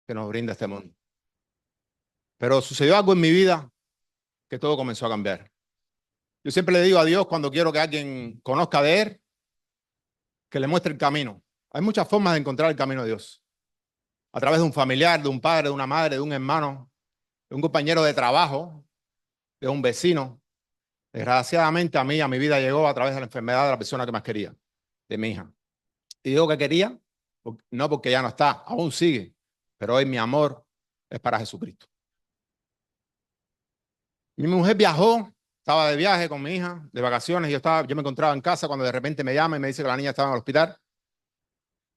que nos brinda este mundo. Pero sucedió algo en mi vida que todo comenzó a cambiar. Yo siempre le digo a Dios cuando quiero que alguien conozca de Él, que le muestre el camino. Hay muchas formas de encontrar el camino de Dios. A través de un familiar, de un padre, de una madre, de un hermano, de un compañero de trabajo, de un vecino. Desgraciadamente a mí, a mi vida llegó a través de la enfermedad de la persona que más quería, de mi hija. Y digo que quería, no porque ya no está, aún sigue, pero hoy mi amor es para Jesucristo. Mi mujer viajó, estaba de viaje con mi hija, de vacaciones, y yo me encontraba en casa cuando de repente me llama y me dice que la niña estaba en el hospital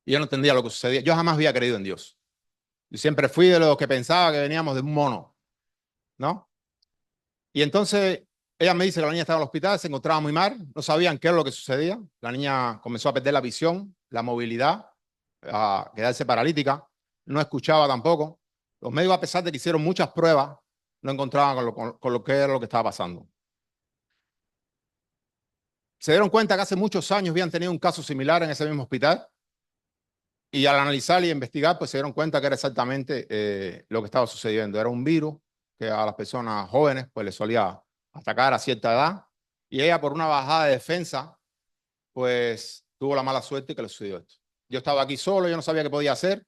y yo no entendía lo que sucedía. Yo jamás había creído en Dios. Yo siempre fui de los que pensaba que veníamos de un mono, ¿no? Y entonces ella me dice que la niña estaba en el hospital, se encontraba muy mal, no sabían qué era lo que sucedía. La niña comenzó a perder la visión, la movilidad, a quedarse paralítica, no escuchaba tampoco. Los médicos, a pesar de que hicieron muchas pruebas, no encontraban con lo que era lo que estaba pasando. Se dieron cuenta que hace muchos años habían tenido un caso similar en ese mismo hospital y al analizar y investigar, pues se dieron cuenta que era exactamente lo que estaba sucediendo. Era un virus que a las personas jóvenes pues les solía atacar a cierta edad y ella por una bajada de defensa pues tuvo la mala suerte que le sucedió esto. Yo estaba aquí solo, yo no sabía qué podía hacer.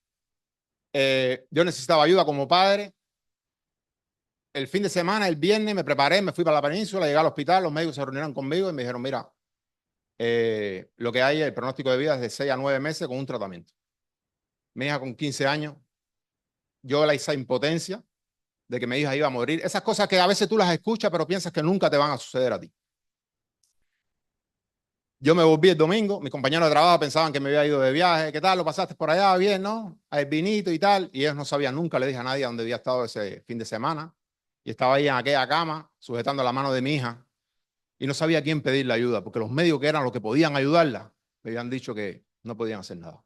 Yo necesitaba ayuda como padre. El fin de semana, el viernes, me preparé, me fui para la península, llegué al hospital, los médicos se reunieron conmigo y me dijeron, mira, lo que hay, el pronóstico de vida es de 6 a 9 meses con un tratamiento. Mi hija con 15 años, yo esa impotencia de que mi hija iba a morir, esas cosas que a veces tú las escuchas pero piensas que nunca te van a suceder a ti. Yo me volví el domingo, mis compañeros de trabajo pensaban que me había ido de viaje, ¿qué tal? ¿Lo pasaste por allá? Bien, ¿no? Al vinito y tal, y ellos no sabían nunca, le dije a nadie dónde había estado ese fin de semana, y estaba ahí en aquella cama, sujetando la mano de mi hija, y no sabía a quién pedirle ayuda, porque los médicos que eran los que podían ayudarla, me habían dicho que no podían hacer nada.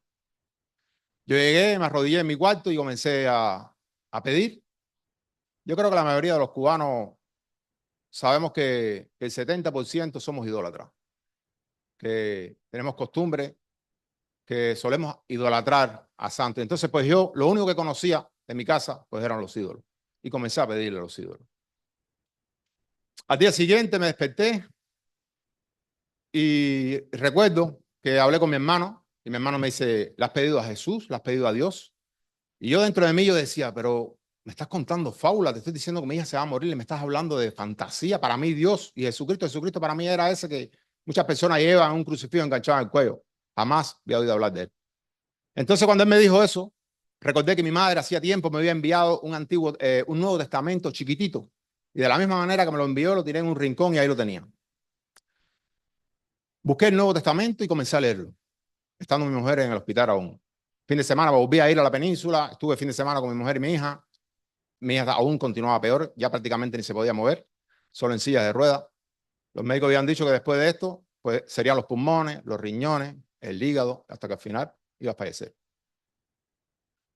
Yo llegué, me arrodillé en mi cuarto y comencé a pedir. Yo creo que la mayoría de los cubanos sabemos que el 70% somos idólatras, que tenemos costumbre, que solemos idolatrar a santos. Entonces, pues yo lo único que conocía de mi casa, pues eran los ídolos. Y comencé a pedirle a los ídolos. Al día siguiente me desperté y recuerdo que hablé con mi hermano y mi hermano me dice, ¿le has pedido a Jesús? ¿Le has pedido a Dios? Y yo dentro de mí yo decía, pero me estás contando fábula, te estoy diciendo que mi hija se va a morir y me estás hablando de fantasía. Para mí Dios y Jesucristo para mí era ese que muchas personas llevan un crucifijo enganchado en el cuello. Jamás había oído hablar de él. Entonces cuando él me dijo eso, recordé que mi madre hacía tiempo me había enviado un Nuevo Testamento chiquitito. Y de la misma manera que me lo envió, lo tiré en un rincón y ahí lo tenía. Busqué el Nuevo Testamento y comencé a leerlo, estando mi mujer en el hospital aún. Fin de semana volví a ir a la península, estuve fin de semana con mi mujer y mi hija. Mi hija aún continuaba peor, ya prácticamente ni se podía mover, solo en sillas de ruedas. Los médicos habían dicho que después de esto, pues serían los pulmones, los riñones, el hígado, hasta que al final iba a fallecer.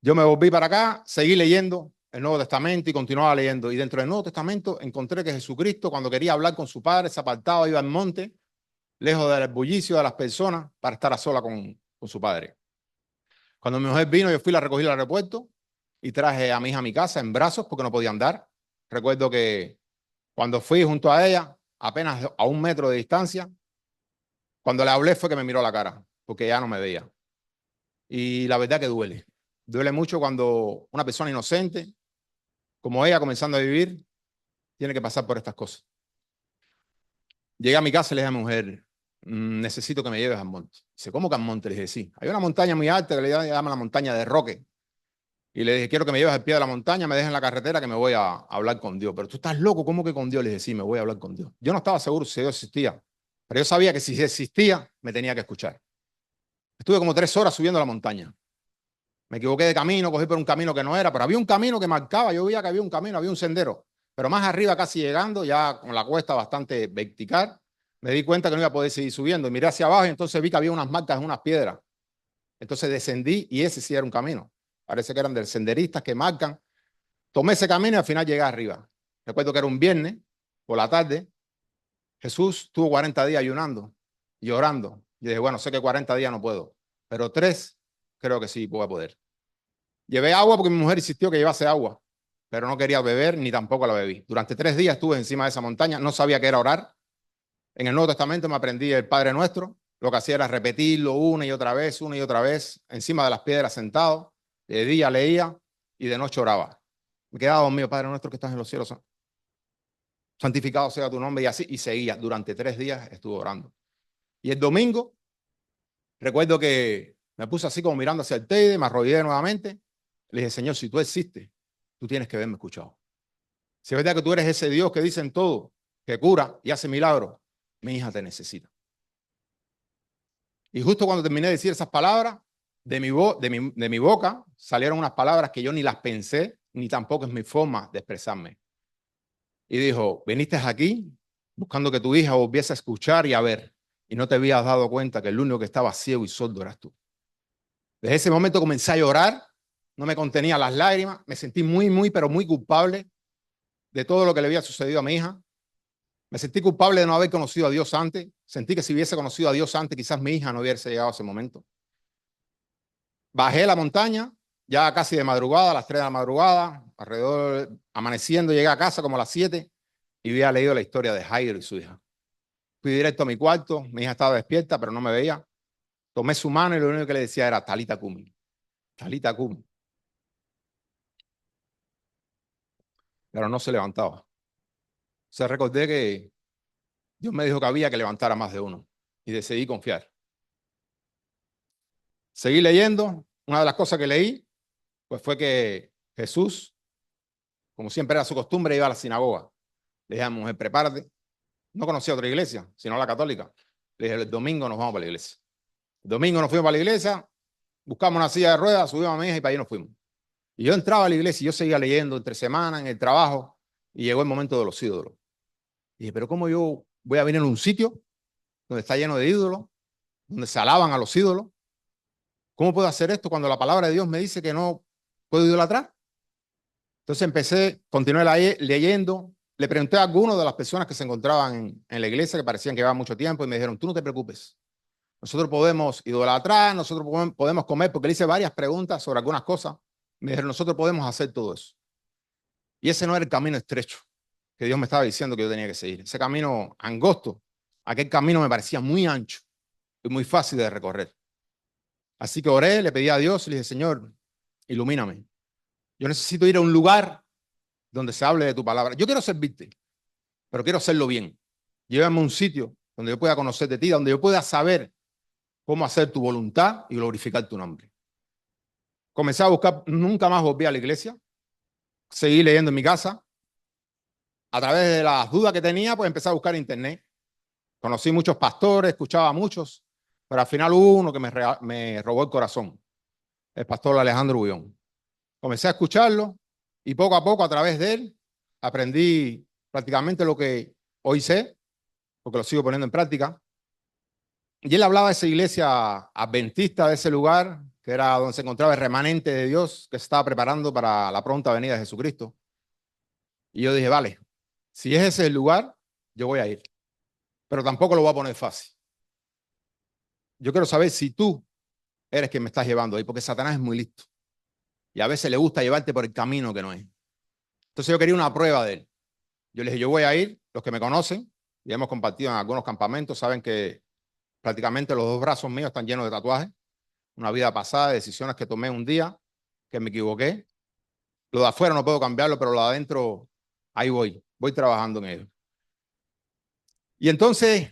Yo me volví para acá, seguí leyendo el Nuevo Testamento y continuaba leyendo. Y dentro del Nuevo Testamento encontré que Jesucristo, cuando quería hablar con su padre, se apartaba, iba al monte, lejos del bullicio de las personas, para estar a sola con su padre. Cuando mi mujer vino, yo fui, la recogí al aeropuerto y traje a mi hija a mi casa en brazos porque no podía andar. Recuerdo que cuando fui junto a ella, apenas a 1 metro de distancia, cuando le hablé fue que me miró la cara, porque ya no me veía. Y la verdad que duele. Duele mucho cuando una persona inocente, como ella, comenzando a vivir, tiene que pasar por estas cosas. Llegué a mi casa y le dije a mi mujer, necesito que me lleves al monte. Dice, ¿cómo que al monte? Le dije, sí. Hay una montaña muy alta que le llaman la montaña de Roque. Y le dije, quiero que me lleves al pie de la montaña, me dejes en la carretera que me voy a hablar con Dios. Pero tú estás loco, ¿cómo que con Dios? Le dije, sí, me voy a hablar con Dios. Yo no estaba seguro si Dios existía, pero yo sabía que si existía, me tenía que escuchar. Estuve como 3 horas subiendo la montaña. Me equivoqué de camino, cogí por un camino que no era, pero había un camino que marcaba, yo veía que había un camino, había un sendero. Pero más arriba, casi llegando, ya con la cuesta bastante vertical, me di cuenta que no iba a poder seguir subiendo. Y miré hacia abajo y entonces vi que había unas marcas en unas piedras. Entonces descendí y ese sí era un camino. Parece que eran de senderistas que marcan. Tomé ese camino y al final llegué arriba. Recuerdo que era un viernes, por la tarde. Jesús tuvo 40 días ayunando y orando. Y dije, bueno, sé que 40 días no puedo, pero 3 creo que sí voy a poder. Llevé agua porque mi mujer insistió que llevase agua, pero no quería beber ni tampoco la bebí. Durante 3 días estuve encima de esa montaña, no sabía qué era orar. En el Nuevo Testamento me aprendí el Padre Nuestro. Lo que hacía era repetirlo una y otra vez, encima de las piedras sentado. De día leía y de noche oraba. Me quedaba dormido, Padre Nuestro que estás en los cielos, santificado sea tu nombre, y así, y seguía. Durante 3 días estuve orando. Y el domingo, recuerdo que me puse así como mirando hacia el Teide, me arrodillé nuevamente. Le dije, Señor, si tú existes, tú tienes que haberme escuchado. Si es verdad que tú eres ese Dios que dicen todo, que cura y hace milagros, mi hija te necesita. Y justo cuando terminé de decir esas palabras, de mi boca salieron unas palabras que yo ni las pensé, ni tampoco es mi forma de expresarme. Y dijo, viniste aquí buscando que tu hija volviese a escuchar y a ver, y no te habías dado cuenta que el único que estaba ciego y sordo eras tú. Desde ese momento comencé a llorar, no me contenía las lágrimas, me sentí pero muy culpable de todo lo que le había sucedido a mi hija. Me sentí culpable de no haber conocido a Dios antes. Sentí que si hubiese conocido a Dios antes, quizás mi hija no hubiese llegado a ese momento. Bajé la montaña, ya casi de madrugada, a las 3 de la madrugada, alrededor, amaneciendo, llegué a casa como a las 7 y había leído la historia de Jairo y su hija. Fui directo a mi cuarto, mi hija estaba despierta, pero no me veía. Tomé su mano y lo único que le decía era Talita Cumi, Talita Cumi. Pero no se levantaba. Se recordé que Dios me dijo que había que levantar a más de uno y decidí confiar. Seguí leyendo. Una de las cosas que leí pues fue que Jesús, como siempre era su costumbre, iba a la sinagoga. Le dije a mi mujer, prepárate. No conocía otra iglesia, sino la católica. Le dije, el domingo nos vamos para la iglesia. El domingo nos fuimos para la iglesia, buscamos una silla de ruedas, subimos a mi hija y para allí nos fuimos. Y yo entraba a la iglesia y yo seguía leyendo entre semana en el trabajo y llegó el momento de los ídolos. Y dije, pero ¿cómo yo voy a venir a un sitio donde está lleno de ídolos, donde se alaban a los ídolos? ¿Cómo puedo hacer esto cuando la palabra de Dios me dice que no puedo idolatrar? Entonces continué leyendo. Le pregunté a algunos de las personas que se encontraban en la iglesia, que parecían que llevaban mucho tiempo, y me dijeron, tú no te preocupes. Nosotros podemos idolatrar, nosotros podemos comer, porque le hice varias preguntas sobre algunas cosas. Me dijeron, nosotros podemos hacer todo eso. Y ese no era el camino estrecho que Dios me estaba diciendo que yo tenía que seguir. Ese camino angosto, aquel camino me parecía muy ancho y muy fácil de recorrer. Así que oré, le pedí a Dios y le dije, Señor, ilumíname. Yo necesito ir a un lugar donde se hable de tu palabra. Yo quiero servirte, pero quiero hacerlo bien. Llévame a un sitio donde yo pueda conocer de ti, donde yo pueda saber cómo hacer tu voluntad y glorificar tu nombre. Comencé a buscar, nunca más volví a la iglesia. Seguí leyendo en mi casa. A través de las dudas que tenía, pues empecé a buscar en internet. Conocí muchos pastores, escuchaba a muchos, pero al final hubo uno que me robó el corazón, el pastor Alejandro Bullón. Comencé a escucharlo y poco a poco a través de él aprendí prácticamente lo que hoy sé, porque lo sigo poniendo en práctica. Y él hablaba de esa iglesia adventista, de ese lugar, que era donde se encontraba el remanente de Dios que se estaba preparando para la pronta venida de Jesucristo. Y yo dije, vale, si es ese el lugar, yo voy a ir. Pero tampoco lo voy a poner fácil. Yo quiero saber si tú eres quien me estás llevando ahí, porque Satanás es muy listo. Y a veces le gusta llevarte por el camino que no es. Entonces yo quería una prueba de él. Yo le dije, yo voy a ir, los que me conocen, y hemos compartido en algunos campamentos, saben que prácticamente los 2 brazos míos están llenos de tatuajes. Una vida pasada, decisiones que tomé un día, que me equivoqué. Lo de afuera no puedo cambiarlo, pero lo de adentro, ahí voy trabajando en ello. Y entonces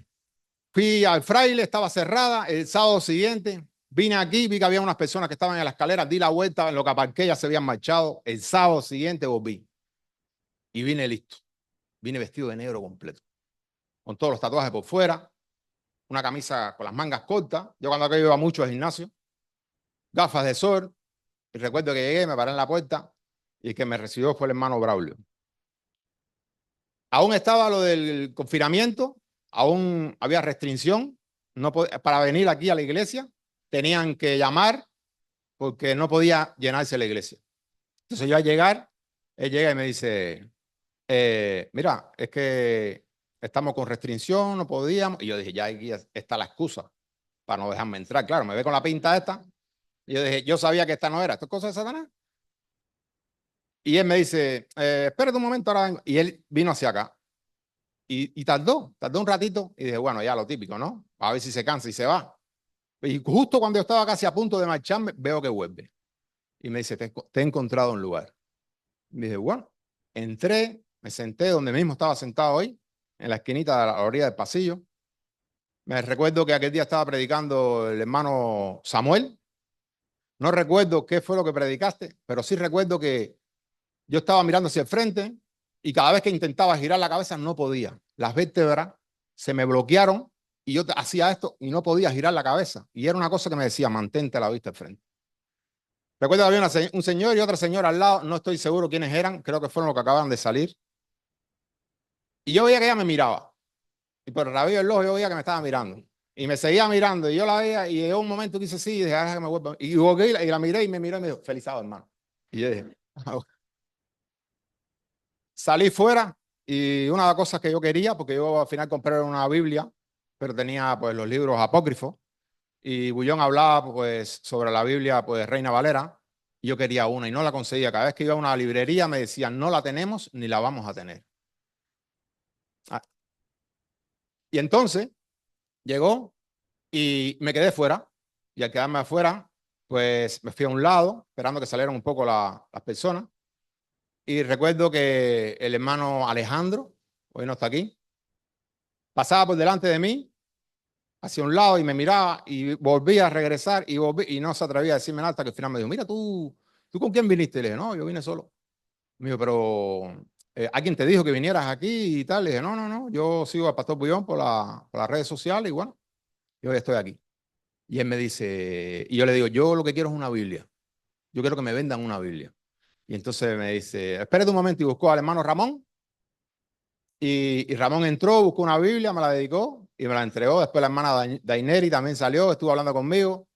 fui al fraile, estaba cerrada. El sábado siguiente vine aquí, vi que había unas personas que estaban en la escalera, di la vuelta, en lo que aparqué ya se habían marchado. El sábado siguiente volví y vine listo. Vine vestido de negro completo, con todos los tatuajes por fuera, una camisa con las mangas cortas. Yo cuando aquello iba mucho al gimnasio, gafas de sol. Y recuerdo que llegué, me paré en la puerta y el que me recibió fue el hermano Braulio. Aún estaba lo del confinamiento, aún había restricción. No para venir aquí a la iglesia tenían que llamar porque no podía llenarse la iglesia. Entonces yo al llegar, él llega y me dice, mira, es que estamos con restricción, no podíamos. Y yo dije, ya aquí está la excusa para no dejarme entrar. Claro, me ve con la pinta esta. Y yo dije, yo sabía que esta no era. ¿Esto es cosa de Satanás? Y él me dice, espérate un momento, ahora vengo. Y él vino hacia acá. Y tardó un ratito. Y dije, bueno, ya lo típico, ¿no? A ver si se cansa y se va. Y justo cuando yo estaba casi a punto de marcharme, veo que vuelve. Y me dice, te he encontrado un lugar. Y dije, bueno, entré, me senté donde mismo estaba sentado hoy, en la esquinita de la orilla del pasillo. Me recuerdo que aquel día estaba predicando el hermano Samuel. No recuerdo qué fue lo que predicaste, pero sí recuerdo que yo estaba mirando hacia el frente y cada vez que intentaba girar la cabeza no podía. Las vértebras se me bloquearon y yo hacía esto y no podía girar la cabeza. Y era una cosa que me decía, mantente la vista al frente. Recuerdo que había un señor y otra señora al lado, no estoy seguro quiénes eran, creo que fueron los que acababan de salir. Y yo veía que ella me miraba. Y por el rabillo del ojo yo veía que me estaba mirando. Y me seguía mirando y yo la veía y llegó un momento que hice sí y dije, que me vuelva. Y volví y la miré y me miró y me dijo, feliz sábado, hermano. Y yo dije, salí fuera y una de las cosas que yo quería, porque yo al final compré una Biblia, pero tenía pues los libros apócrifos y Bullón hablaba pues sobre la Biblia pues Reina Valera y yo quería una y no la conseguía. Cada vez que iba a una librería me decían no la tenemos ni la vamos a tener. Ah, y entonces llegó y me quedé fuera y al quedarme afuera pues me fui a un lado esperando que salieran un poco las personas y recuerdo que el hermano Alejandro, hoy no está aquí, pasaba por delante de mí hacia un lado y me miraba y volvía a regresar y volví, y no se atrevía a decirme nada hasta que al final me dijo, mira, ¿tú con quién viniste? Y le dije, no, yo vine solo. Me dijo, pero ¿alguien te dijo que vinieras aquí y tal? Le dije, no, no, no, yo sigo al Pastor Bullón por las redes sociales y bueno, yo ya estoy aquí. Y él me dice, y yo le digo, yo lo que quiero es una Biblia. Yo quiero que me vendan una Biblia. Y entonces me dice, espérate un momento y buscó al hermano Ramón. Y Ramón entró, buscó una Biblia, me la dedicó y me la entregó. Después la hermana Daineri también salió, estuvo hablando conmigo.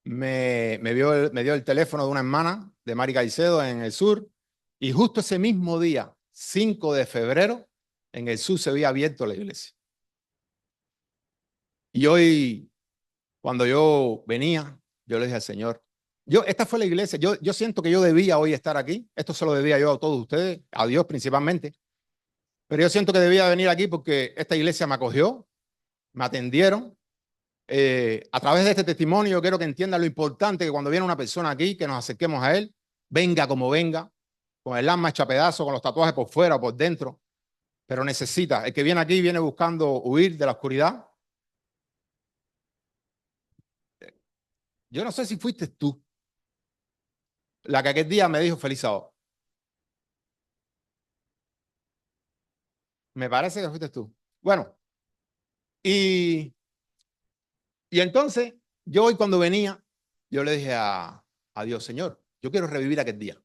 Me dio el teléfono de una hermana de Mari Caicedo en el sur. Y justo ese mismo día, 5 de febrero, en el sur se había abierto la iglesia. Y hoy, cuando yo venía, yo le dije al Señor, esta fue la iglesia, yo siento que yo debía hoy estar aquí. Esto se lo debía yo a todos ustedes, a Dios principalmente. Pero yo siento que debía venir aquí porque esta iglesia me acogió, me atendieron. A través de este testimonio yo quiero que entiendan lo importante que cuando viene una persona aquí, que nos acerquemos a él, venga como venga, con el alma hecha pedazo, con los tatuajes por fuera o por dentro, pero necesita, el que viene aquí viene buscando huir de la oscuridad. Yo no sé si fuiste tú la que aquel día me dijo feliz sábado. Me parece que fuiste tú. Bueno, y entonces yo hoy cuando venía, yo le dije a Dios, Señor, yo quiero revivir aquel día.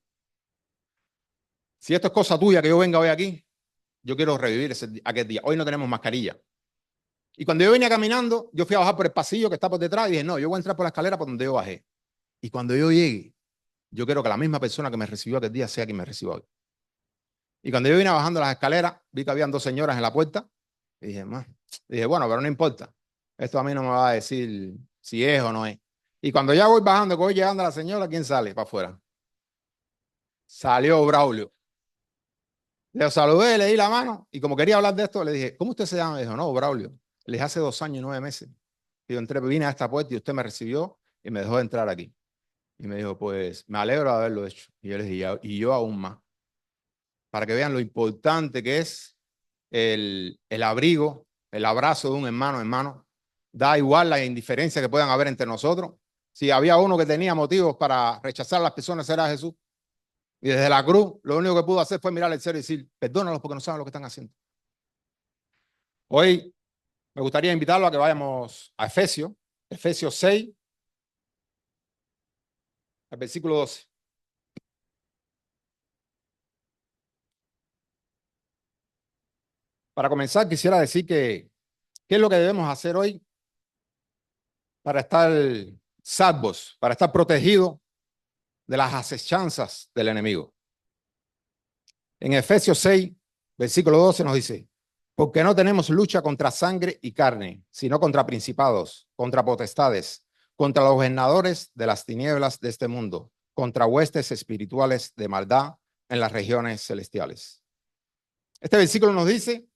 Si esto es cosa tuya que yo venga hoy aquí, yo quiero revivir aquel día. Hoy no tenemos mascarilla. Y cuando yo venía caminando, yo fui a bajar por el pasillo que está por detrás y dije, no, yo voy a entrar por la escalera por donde yo bajé. Y cuando yo llegue, yo quiero que la misma persona que me recibió aquel día sea quien me reciba hoy. Y cuando yo vine bajando las escaleras, vi que habían dos señoras en la puerta y dije, bueno, pero no importa. Esto a mí no me va a decir si es o no es. Y cuando ya voy bajando, que voy llegando a la señora, ¿quién sale para afuera? Salió Braulio. Le saludé, le di la mano y como quería hablar de esto, le dije, ¿cómo usted se llama? Me dijo, no, Braulio. Le dije, hace 2 años y 9 meses. Y yo entré, vine a esta puerta y usted me recibió y me dejó entrar aquí. Y me dijo, pues me alegro de haberlo hecho. Y yo le dije, y yo aún más. Para que vean lo importante que es el abrigo, el abrazo de un hermano. Da igual la indiferencia que puedan haber entre nosotros. Si había uno que tenía motivos para rechazar a las personas, era Jesús. Y desde la cruz, lo único que pudo hacer fue mirar al cielo y decir, perdónalos porque no saben lo que están haciendo. Hoy me gustaría invitarlo a que vayamos a Efesios 6, al versículo 12. Para comenzar, quisiera decir que ¿qué es lo que debemos hacer hoy para estar salvos, para estar protegidos de las acechanzas del enemigo? En Efesios 6, versículo 12 nos dice, porque no tenemos lucha contra sangre y carne, sino contra principados, contra potestades, contra los gobernadores de las tinieblas de este mundo, contra huestes espirituales de maldad en las regiones celestiales. Este versículo nos dice,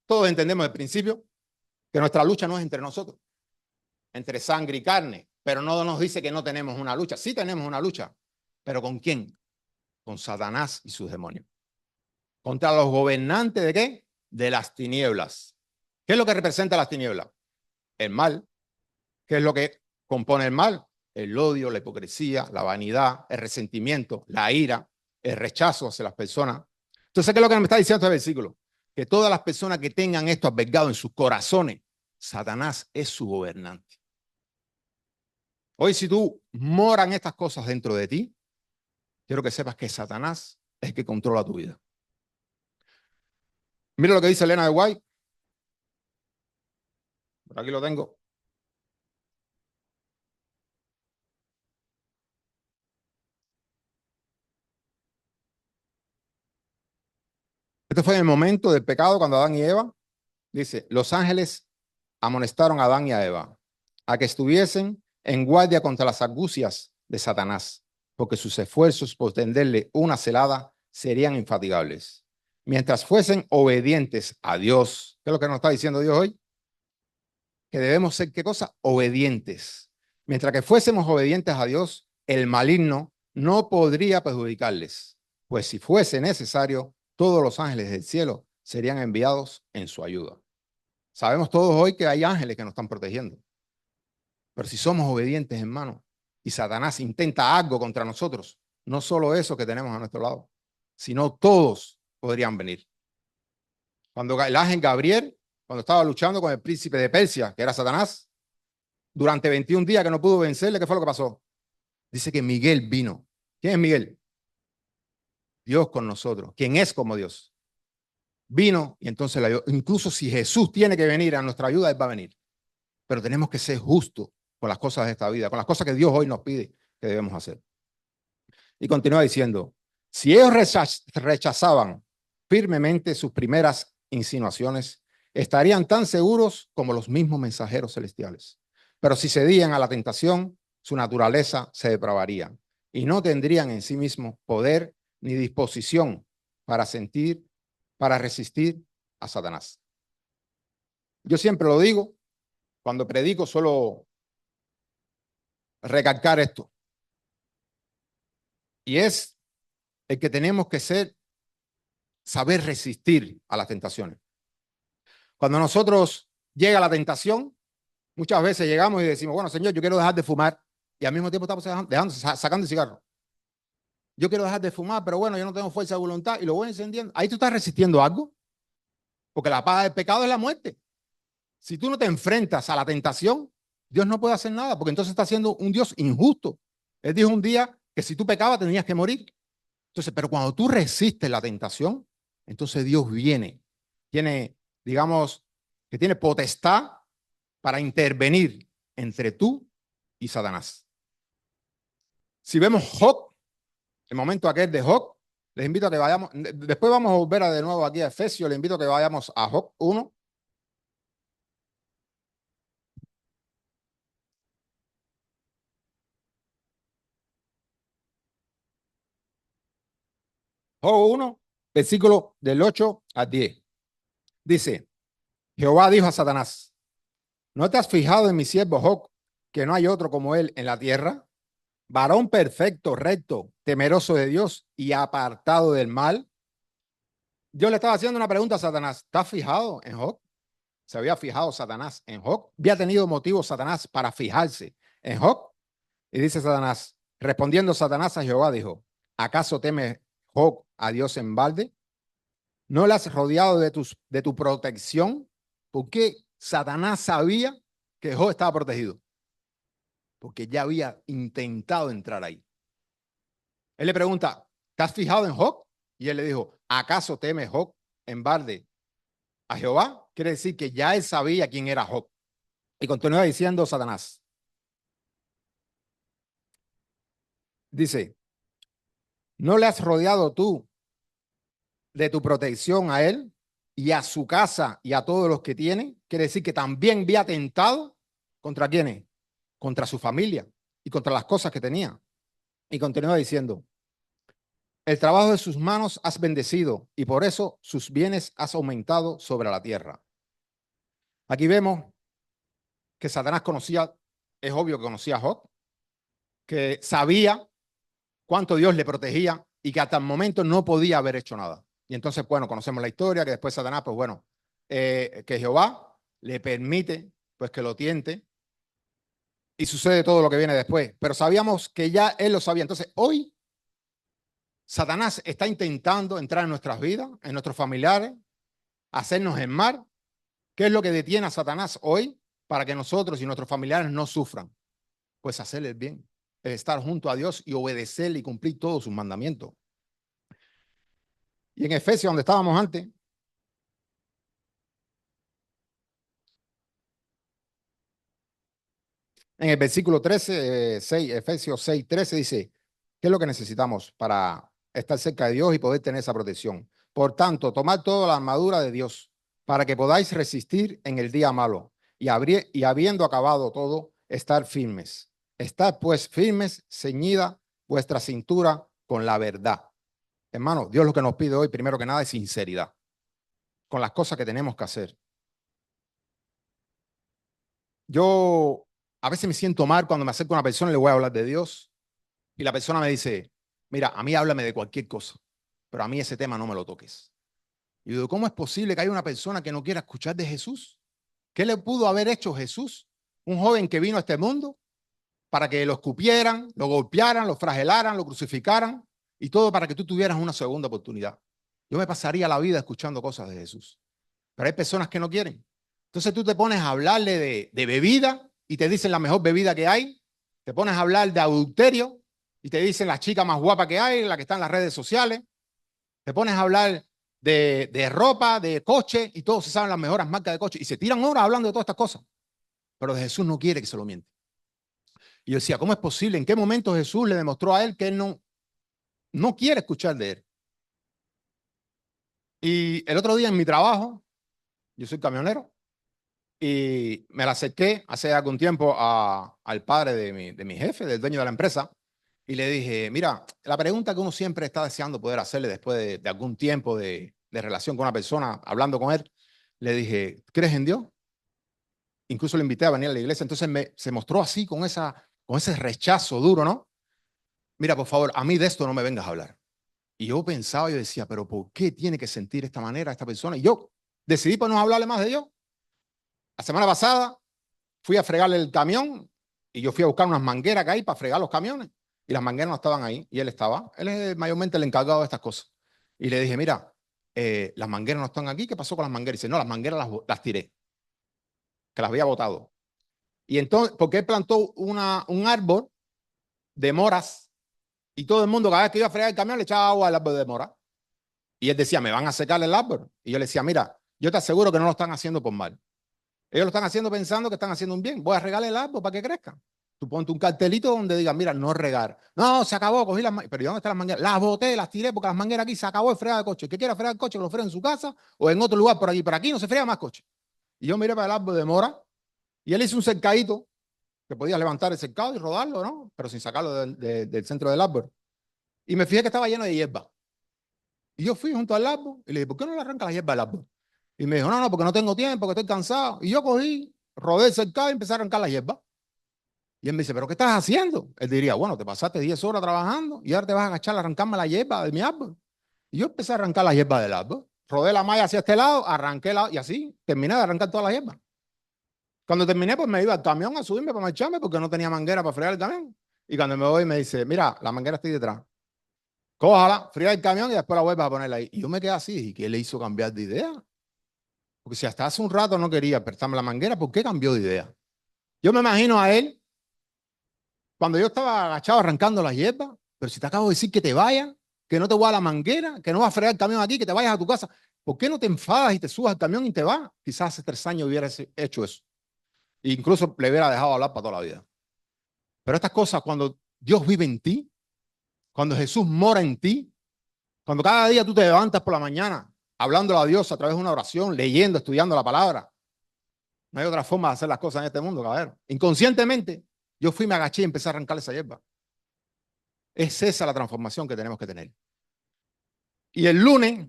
todos entendemos el principio, que nuestra lucha no es entre nosotros, entre sangre y carne, pero no nos dice que no tenemos una lucha. Sí tenemos una lucha, pero ¿con quién? Con Satanás y sus demonios. Contra los gobernantes ¿de qué? De las tinieblas. ¿Qué es lo que representa las tinieblas? El mal. ¿Qué es lo que compone el mal? El odio, la hipocresía, la vanidad, el resentimiento, la ira, el rechazo hacia las personas. Entonces, ¿qué es lo que me está diciendo este versículo? Que todas las personas que tengan esto albergado en sus corazones, Satanás es su gobernante. Hoy, si tú moran estas cosas dentro de ti, quiero que sepas que Satanás es el que controla tu vida. Mira lo que dice Elena de White. Por aquí lo tengo. Este fue en el momento del pecado cuando Adán y Eva, dice, los ángeles amonestaron a Adán y a Eva a que estuviesen en guardia contra las argucias de Satanás, porque sus esfuerzos por tenderle una celada serían infatigables. Mientras fuesen obedientes a Dios, ¿qué es lo que nos está diciendo Dios hoy? Que debemos ser, ¿qué cosa? Obedientes. Mientras que fuésemos obedientes a Dios, el maligno no podría perjudicarles, pues si fuese necesario, todos los ángeles del cielo serían enviados en su ayuda. Sabemos todos hoy que hay ángeles que nos están protegiendo. Pero si somos obedientes, hermano, y Satanás intenta algo contra nosotros, no solo eso que tenemos a nuestro lado, sino todos podrían venir. Cuando el ángel Gabriel, cuando estaba luchando con el príncipe de Persia, que era Satanás, durante 21 días que no pudo vencerle, ¿qué fue lo que pasó? Dice que Miguel vino. ¿Quién es Miguel? Dios con nosotros. ¿Quién es como Dios? Vino y entonces la ayudó. Incluso si Jesús tiene que venir a nuestra ayuda, Él va a venir. Pero tenemos que ser justos con las cosas de esta vida, con las cosas que Dios hoy nos pide que debemos hacer. Y continúa diciendo, si ellos rechazaban firmemente sus primeras insinuaciones, estarían tan seguros como los mismos mensajeros celestiales. Pero si cedían a la tentación, su naturaleza se depravaría y no tendrían en sí mismos poder ni disposición para resistir a Satanás. Yo siempre lo digo, cuando predico suelo recalcar esto. Y es el que tenemos que saber resistir a las tentaciones. Cuando nosotros llega la tentación, muchas veces llegamos y decimos, bueno, Señor, yo quiero dejar de fumar. Y al mismo tiempo estamos sacando el cigarro. Yo quiero dejar de fumar, pero bueno, yo no tengo fuerza de voluntad y lo voy encendiendo. Ahí tú estás resistiendo algo, porque la paga del pecado es la muerte. Si tú no te enfrentas a la tentación, Dios no puede hacer nada, porque entonces está siendo un Dios injusto. Él dijo un día que si tú pecabas tenías que morir. Entonces, pero cuando tú resistes la tentación, entonces Dios viene, digamos, que tiene potestad para intervenir entre tú y Satanás. Si vemos Job, el momento aquel de Job, les invito a que vayamos, después vamos a volver de nuevo aquí a Efesios, les invito a que vayamos a Job 1. Job 1, versículo del 8 al 10. Dice, Jehová dijo a Satanás, ¿no te has fijado en mi siervo Job, que no hay otro como él en la tierra? Varón perfecto, recto, temeroso de Dios y apartado del mal. Yo le estaba haciendo una pregunta a Satanás. ¿Estás fijado en Job? ¿Se había fijado Satanás en Job? ¿Había tenido motivo Satanás para fijarse en Job? Y dice Satanás, respondiendo Satanás a Jehová, dijo, ¿acaso teme Job a Dios en balde? ¿No le has rodeado de tu protección? ¿Por qué Satanás sabía que Job estaba protegido? Porque ya había intentado entrar ahí. Él le pregunta, ¿te has fijado en Job? Y él le dijo, ¿acaso teme Job en balde a Jehová? Quiere decir que ya él sabía quién era Job. Y continúa diciendo Satanás. Dice, ¿no le has rodeado tú de tu protección a él y a su casa y a todos los que tiene? Quiere decir que también había atentado contra quiénes, contra su familia y contra las cosas que tenía. Y continúa diciendo, El trabajo de sus manos has bendecido y por eso sus bienes has aumentado sobre la tierra. Aquí vemos que Satanás conocía, es obvio que conocía a Job, que sabía cuánto Dios le protegía y que hasta el momento no podía haber hecho nada. Y entonces, bueno, conocemos la historia, que después Satanás, pues bueno, que Jehová le permite, pues que lo tiente y sucede todo lo que viene después. Pero sabíamos que ya él lo sabía. Entonces, hoy Satanás está intentando entrar en nuestras vidas, en nuestros familiares, hacernos el mal. ¿Qué es lo que detiene a Satanás hoy para que nosotros y nuestros familiares no sufran? Pues hacerle el bien, es estar junto a Dios y obedecerle y cumplir todos sus mandamientos. Y en Efesios, donde estábamos antes, en el versículo 13, 6, Efesios 6, 13 dice, ¿qué es lo que necesitamos para estar cerca de Dios y poder tener esa protección? Por tanto, tomad toda la armadura de Dios para que podáis resistir en el día malo y habiendo acabado todo, estar firmes. Estad pues firmes, ceñida vuestra cintura con la verdad. Hermano, Dios lo que nos pide hoy, primero que nada, es sinceridad con las cosas que tenemos que hacer. Yo a veces me siento mal cuando me acerco a una persona y le voy a hablar de Dios y la persona me dice, mira, a mí háblame de cualquier cosa, pero a mí ese tema no me lo toques. Y yo digo, ¿cómo es posible que haya una persona que no quiera escuchar de Jesús? ¿Qué le pudo haber hecho Jesús? Un joven que vino a este mundo para que lo escupieran, lo golpearan, lo flagelaran, lo crucificaran y todo para que tú tuvieras una segunda oportunidad. Yo me pasaría la vida escuchando cosas de Jesús, pero hay personas que no quieren. Entonces tú te pones a hablarle de bebida y te dicen la mejor bebida que hay, te pones a hablar de adulterio y te dicen la chica más guapa que hay, la que está en las redes sociales, te pones a hablar de ropa, de coche y todos se saben las mejores marcas de coche y se tiran horas hablando de todas estas cosas, pero de Jesús no quiere que se lo miente. Y yo decía, ¿cómo es posible? ¿En qué momento Jesús le demostró a él que él no quiere escuchar de él? Y el otro día en mi trabajo, yo soy camionero, y me la acerqué hace algún tiempo al padre de mi jefe, del dueño de la empresa, y le dije, mira, la pregunta que uno siempre está deseando poder hacerle después de algún tiempo de relación con una persona, hablando con él, le dije, ¿crees en Dios? Incluso le invité a venir a la iglesia, entonces se mostró así con ese rechazo duro, ¿no? Mira, por favor, a mí de esto no me vengas a hablar. Y yo pensaba, yo decía, pero ¿por qué tiene que sentir esta manera esta persona? Y yo decidí por no hablarle más de Dios. La semana pasada fui a fregarle el camión y yo fui a buscar unas mangueras que hay para fregar los camiones y las mangueras no estaban ahí y él estaba. Él es mayormente el encargado de estas cosas. Y le dije, mira, las mangueras no están aquí, ¿qué pasó con las mangueras? Y dice, no, las mangueras las tiré, que las había botado. Y entonces, porque él plantó un árbol de moras y todo el mundo cada vez que iba a fregar el camión le echaba agua al árbol de mora. Y él decía, me van a secar el árbol. Y yo le decía, mira, yo te aseguro que no lo están haciendo por mal. Ellos lo están haciendo pensando que están haciendo un bien. Voy a regarle el árbol para que crezca. Tú ponte un cartelito donde diga, mira, no regar. No, se acabó, cogí las mangueras. Pero ¿y dónde están las mangueras? Las boté, las tiré porque las mangueras aquí se acabó el fregar de coche. El que quiera fregar el coche, que lo frega en su casa o en otro lugar por aquí. Por aquí no se frega más coche. Y yo miré para el árbol de mora y él hizo un cercadito que podías levantar el cercado y rodarlo, ¿no? Pero sin sacarlo del centro del árbol. Y me fijé que estaba lleno de hierba. Y yo fui junto al árbol y le dije, ¿por qué no le arranca la hierba al árbol? Y me dijo, no, porque no tengo tiempo, que estoy cansado. Y yo cogí, rodé el cercado y empecé a arrancar la hierba. Y él me dice, ¿pero qué estás haciendo? Él diría, bueno, te pasaste 10 horas trabajando y ahora te vas a agachar a arrancarme la hierba de mi árbol. Y yo empecé a arrancar la hierba del árbol. Rodé la malla hacia este lado, arranqué y así terminé de arrancar toda la hierba. Cuando terminé, pues me iba al camión a subirme para marcharme porque no tenía manguera para fregar el camión. Y cuando me voy, me dice, mira, la manguera está ahí detrás. Cójala, fría el camión y después la vuelvas a ponerla ahí. Y yo me quedé así. ¿Y qué le hizo cambiar de idea? Porque si hasta hace un rato no quería prestarme la manguera, ¿por qué cambió de idea? Yo me imagino a él cuando yo estaba agachado arrancando las hierbas, pero si te acabo de decir que te vayas, que no te voy a la manguera, que no vas a fregar el camión aquí, que te vayas a tu casa, ¿por qué no te enfadas y te subas al camión y te vas? Quizás hace 3 años hubieras hecho eso. E incluso le hubiera dejado hablar para toda la vida. Pero estas cosas, cuando Dios vive en ti, cuando Jesús mora en ti, cuando cada día tú te levantas por la mañana hablando a Dios a través de una oración, leyendo, estudiando la palabra, no hay otra forma de hacer las cosas en este mundo, caballero. Inconscientemente, yo fui, me agaché y empecé a arrancar esa hierba. Es esa la transformación que tenemos que tener. Y el lunes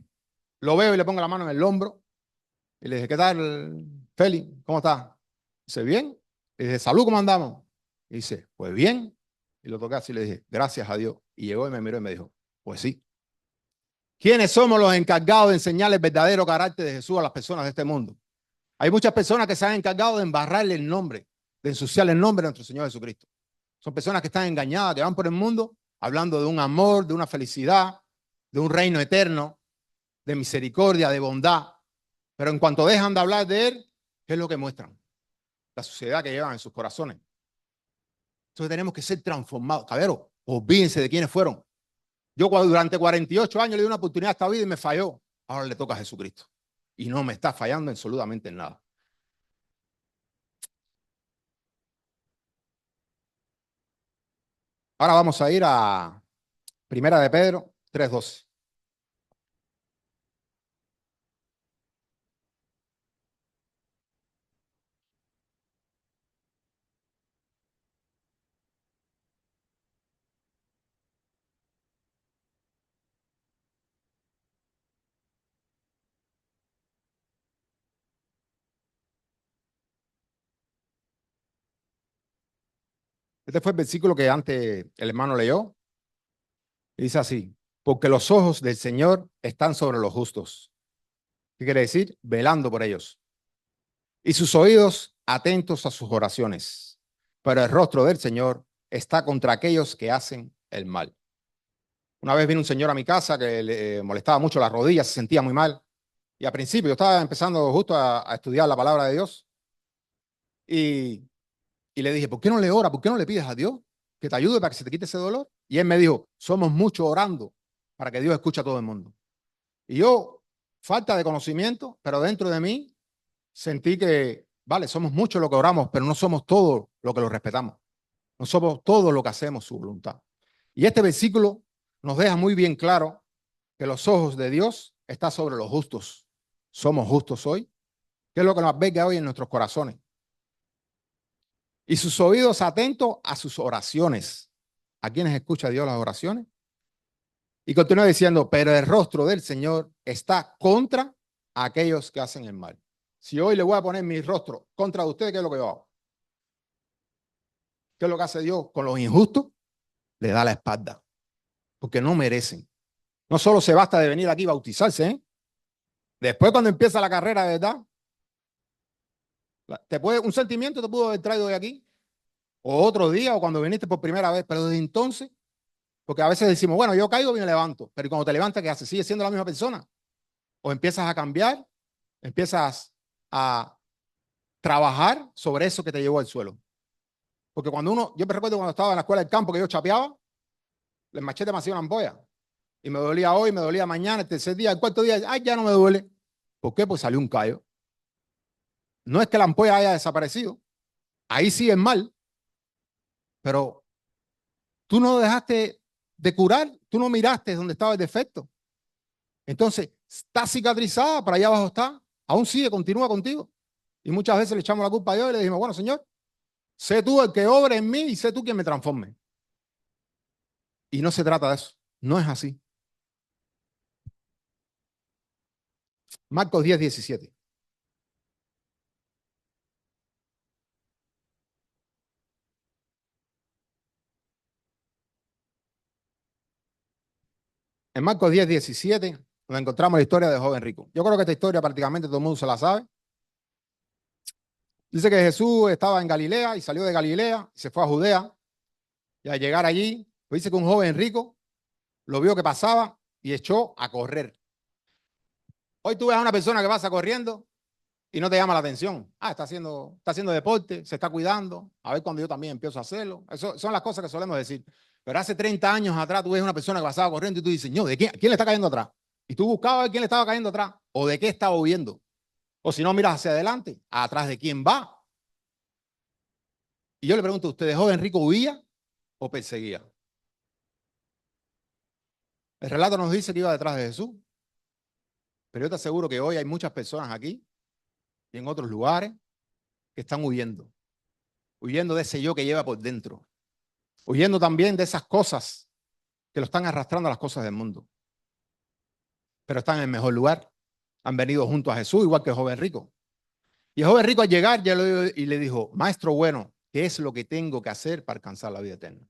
lo veo y le pongo la mano en el hombro y le dije, ¿qué tal, Feli? ¿Cómo estás? Dice, bien. Le dije, salud, ¿cómo andamos? Y dice, pues bien. Y lo toqué así y le dije, gracias a Dios. Y llegó y me miró y me dijo, pues sí. ¿Quiénes somos los encargados de enseñar el verdadero carácter de Jesús a las personas de este mundo? Hay muchas personas que se han encargado de embarrarle el nombre, de ensuciarle el nombre de nuestro Señor Jesucristo. Son personas que están engañadas, que van por el mundo hablando de un amor, de una felicidad, de un reino eterno, de misericordia, de bondad. Pero en cuanto dejan de hablar de Él, ¿qué es lo que muestran? La suciedad que llevan en sus corazones. Entonces tenemos que ser transformados. Cabero, olvídense de quiénes fueron. Yo durante 48 años le di una oportunidad a esta vida y me falló. Ahora le toca a Jesucristo. Y no me está fallando absolutamente en nada. Ahora vamos a ir a Primera de Pedro 3:12. Este fue el versículo que antes el hermano leyó. Y dice así, porque los ojos del Señor están sobre los justos. ¿Qué quiere decir? Velando por ellos. Y sus oídos atentos a sus oraciones. Pero el rostro del Señor está contra aquellos que hacen el mal. Una vez vino un señor a mi casa que le molestaba mucho las rodillas, se sentía muy mal. Y al principio yo estaba empezando justo a estudiar la palabra de Dios. Y, y le dije, ¿por qué no le oras? ¿Por qué no le pides a Dios que te ayude para que se te quite ese dolor? Y él me dijo, somos muchos orando para que Dios escuche a todo el mundo. Y yo, falta de conocimiento, pero dentro de mí sentí que, vale, somos muchos los que oramos, pero no somos todos los que lo respetamos. No somos todos los que hacemos su voluntad. Y este versículo nos deja muy bien claro que los ojos de Dios están sobre los justos. Somos justos hoy. ¿Qué es lo que nos alberga hoy en nuestros corazones? Y sus oídos atentos a sus oraciones. ¿A quienes escucha Dios las oraciones? Y continúa diciendo, pero el rostro del Señor está contra aquellos que hacen el mal. Si hoy le voy a poner mi rostro contra ustedes, ¿qué es lo que yo hago? ¿Qué es lo que hace Dios con los injustos? Le da la espalda, porque no merecen. No solo se basta de venir aquí a bautizarse, ¿eh? Después cuando empieza la carrera de verdad, un sentimiento te pudo haber traído de aquí, o otro día, o cuando viniste por primera vez, pero desde entonces, porque a veces decimos, bueno, yo caigo y me levanto, pero cuando te levantas, ¿qué haces? ¿Sigues siendo la misma persona? ¿O empiezas a cambiar? ¿Empiezas a trabajar sobre eso que te llevó al suelo? Porque cuando yo me recuerdo cuando estaba en la escuela del campo que yo chapeaba, el machete me hacía una ampolla. Y me dolía hoy, me dolía mañana, el tercer día, el cuarto día, ay, ya no me duele. ¿Por qué? Pues salió un callo. No es que la ampolla haya desaparecido, ahí sí es mal, pero tú no dejaste de curar, tú no miraste dónde estaba el defecto. Entonces, está cicatrizada, para allá abajo está, aún sigue, continúa contigo. Y muchas veces le echamos la culpa a Dios y le dijimos, bueno, Señor, sé tú el que obre en mí y sé tú quien me transforme. Y no se trata de eso, no es así. Marcos 10:17. En Marcos 10:17 nos encontramos la historia del joven rico. Yo creo que esta historia prácticamente todo el mundo se la sabe. Dice que Jesús estaba en Galilea y salió de Galilea y se fue a Judea. Y al llegar allí, pues dice que un joven rico lo vio que pasaba y echó a correr. Hoy tú ves a una persona que pasa corriendo y no te llama la atención. Ah, está haciendo deporte, se está cuidando. A ver cuando yo también empiezo a hacerlo. Eso son las cosas que solemos decir. Pero hace 30 años atrás tú ves una persona que pasaba corriendo y tú dices, no, ¿de quién le está cayendo atrás? Y tú buscabas a ver quién le estaba cayendo atrás o de qué estaba huyendo. O si no, miras hacia adelante, atrás de quién va. Y yo le pregunto a ustedes, ¿joven rico huía o perseguía? El relato nos dice que iba detrás de Jesús, pero yo te aseguro que hoy hay muchas personas aquí y en otros lugares que están huyendo de ese yo que lleva por dentro, huyendo también de esas cosas que lo están arrastrando a las cosas del mundo. pero están en el mejor lugar. Han venido junto a Jesús, igual que el joven rico. Y el joven rico al llegar ya y le dijo, maestro bueno, ¿qué es lo que tengo que hacer para alcanzar la vida eterna?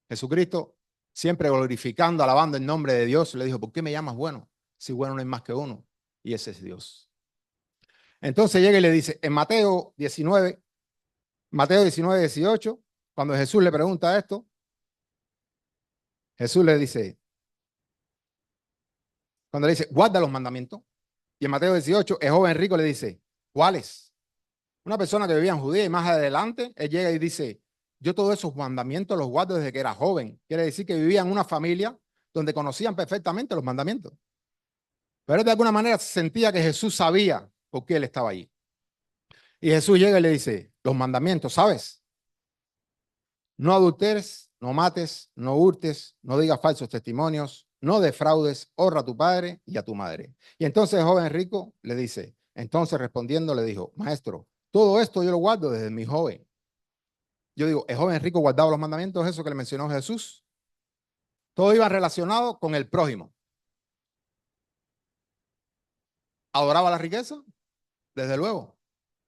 Jesucristo, siempre glorificando, alabando el nombre de Dios, le dijo, ¿por qué me llamas bueno? Si bueno no hay más que uno, y ese es Dios. Entonces llega y le dice, en Mateo 19, 18, cuando Jesús le pregunta esto, Jesús le dice, cuando le dice, guarda los mandamientos, y en Mateo 18, el joven rico le dice, ¿cuáles? Una persona que vivía en Judea y más adelante, él llega y dice, yo todos esos mandamientos los guardo desde que era joven. Quiere decir que vivía en una familia donde conocían perfectamente los mandamientos. Pero él de alguna manera sentía que Jesús sabía por qué él estaba allí. Y Jesús llega y le dice, los mandamientos, ¿sabes? No adulteres, no mates, no hurtes, no digas falsos testimonios, no defraudes, honra a tu padre y a tu madre. Y entonces el joven rico le dice, entonces respondiendo le dijo, maestro, todo esto yo lo guardo desde mi joven. Yo digo, el joven rico guardaba los mandamientos, eso que le mencionó Jesús. Todo iba relacionado con el prójimo. ¿Adoraba la riqueza? Desde luego.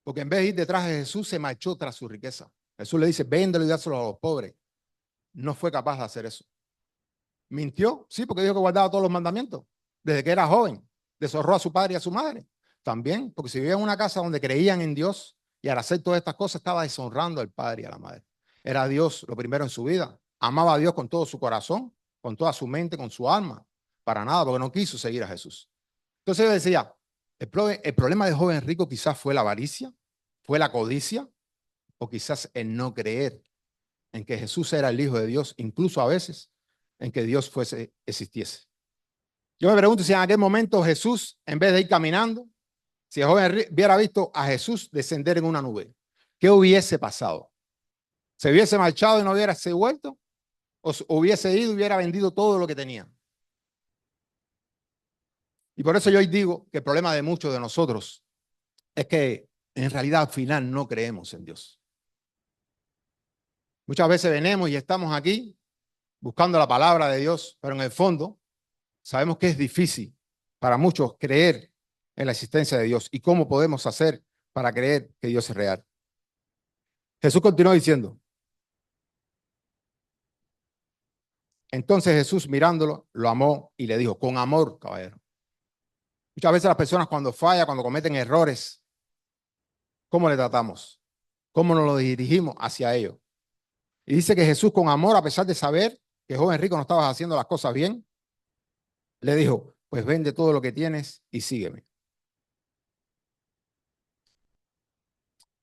Porque en vez de ir detrás de Jesús, se marchó tras su riqueza. Jesús le dice, véndelo y dáselo a los pobres. No fue capaz de hacer eso. ¿Mintió? Sí, porque dijo que guardaba todos los mandamientos. Desde que era joven. Deshonró a su padre y a su madre. También, porque si vivía en una casa donde creían en Dios y al hacer todas estas cosas estaba deshonrando al padre y a la madre. Era Dios lo primero en su vida. Amaba a Dios con todo su corazón, con toda su mente, con su alma. Para nada, porque no quiso seguir a Jesús. Entonces yo decía, el problema del joven rico quizás fue la avaricia, fue la codicia, o quizás el no creer en que Jesús era el Hijo de Dios, incluso a veces en que Dios existiese. Yo me pregunto si en aquel momento Jesús, en vez de ir caminando, si el joven hubiera visto a Jesús descender en una nube, ¿qué hubiese pasado? ¿Se hubiese marchado y no hubiera vuelto? ¿O hubiese ido y hubiera vendido todo lo que tenía? Y por eso yo hoy digo que el problema de muchos de nosotros es que en realidad al final no creemos en Dios. Muchas veces venimos y estamos aquí buscando la palabra de Dios, pero en el fondo sabemos que es difícil para muchos creer en la existencia de Dios. ¿Y cómo podemos hacer para creer que Dios es real? Jesús continuó diciendo, entonces Jesús mirándolo, lo amó y le dijo, con amor, caballero. Muchas veces las personas cuando fallan, cuando cometen errores, ¿cómo le tratamos? ¿Cómo nos dirigimos hacia ellos? Y dice que Jesús con amor, a pesar de saber que el joven rico no estaba haciendo las cosas bien, le dijo, pues vende todo lo que tienes y sígueme.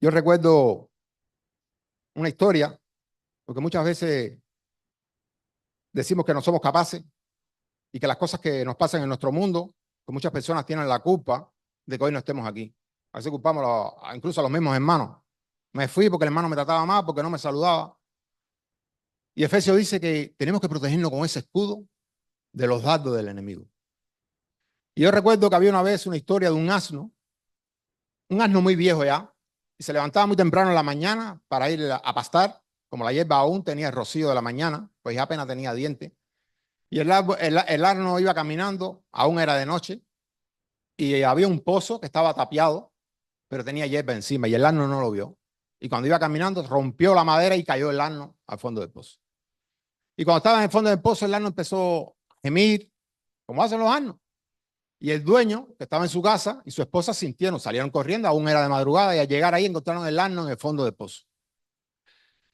Yo recuerdo una historia, porque muchas veces decimos que no somos capaces y que las cosas que nos pasan en nuestro mundo, que muchas personas tienen la culpa de que hoy no estemos aquí. A veces culpamos incluso a los mismos hermanos. Me fui porque el hermano me trataba mal, porque no me saludaba. Y Efesios dice que tenemos que protegernos con ese escudo de los dardos del enemigo. Y yo recuerdo que había una vez una historia de un asno muy viejo ya, y se levantaba muy temprano en la mañana para ir a pastar. Como la hierba aún tenía el rocío de la mañana, pues ya apenas tenía dientes. Y el asno iba caminando, aún era de noche, y había un pozo que estaba tapiado, pero tenía hierba encima, y el asno no lo vio. Y cuando iba caminando, rompió la madera y cayó el asno al fondo del pozo. Y cuando estaba en el fondo del pozo, el asno empezó a gemir, como hacen los asnos. Y el dueño, que estaba en su casa, y su esposa sintieron, salieron corriendo, aún era de madrugada, y al llegar ahí encontraron el asno en el fondo del pozo.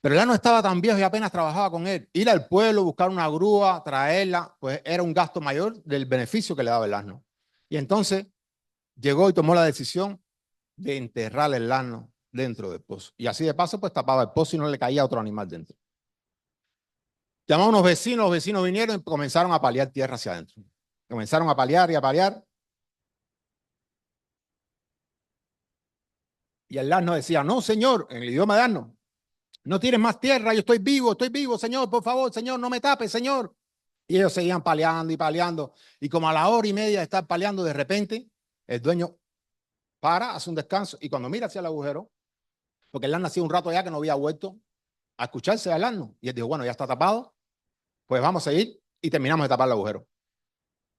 Pero el asno estaba tan viejo y apenas trabajaba con él. Ir al pueblo, buscar una grúa, traerla, pues era un gasto mayor del beneficio que le daba el asno. Y entonces llegó y tomó la decisión de enterrar el asno dentro del pozo. Y así de paso, pues tapaba el pozo y no le caía otro animal dentro. Llamó a unos vecinos, los vecinos vinieron y comenzaron a paliar tierra hacia adentro. Comenzaron a paliar y a paliar. Y el asno decía, no, señor, en el idioma de asno, no tires más tierra, yo estoy vivo, señor, por favor, señor, no me tapes, señor. Y ellos seguían paleando y paleando. Y como a la hora y media de estar paleando, de repente, el dueño para, hace un descanso, y cuando mira hacia el agujero, porque el asno hacía un rato ya que no había vuelto a escucharse al asno, y él dijo, bueno, ya está tapado, pues vamos a ir y terminamos de tapar el agujero.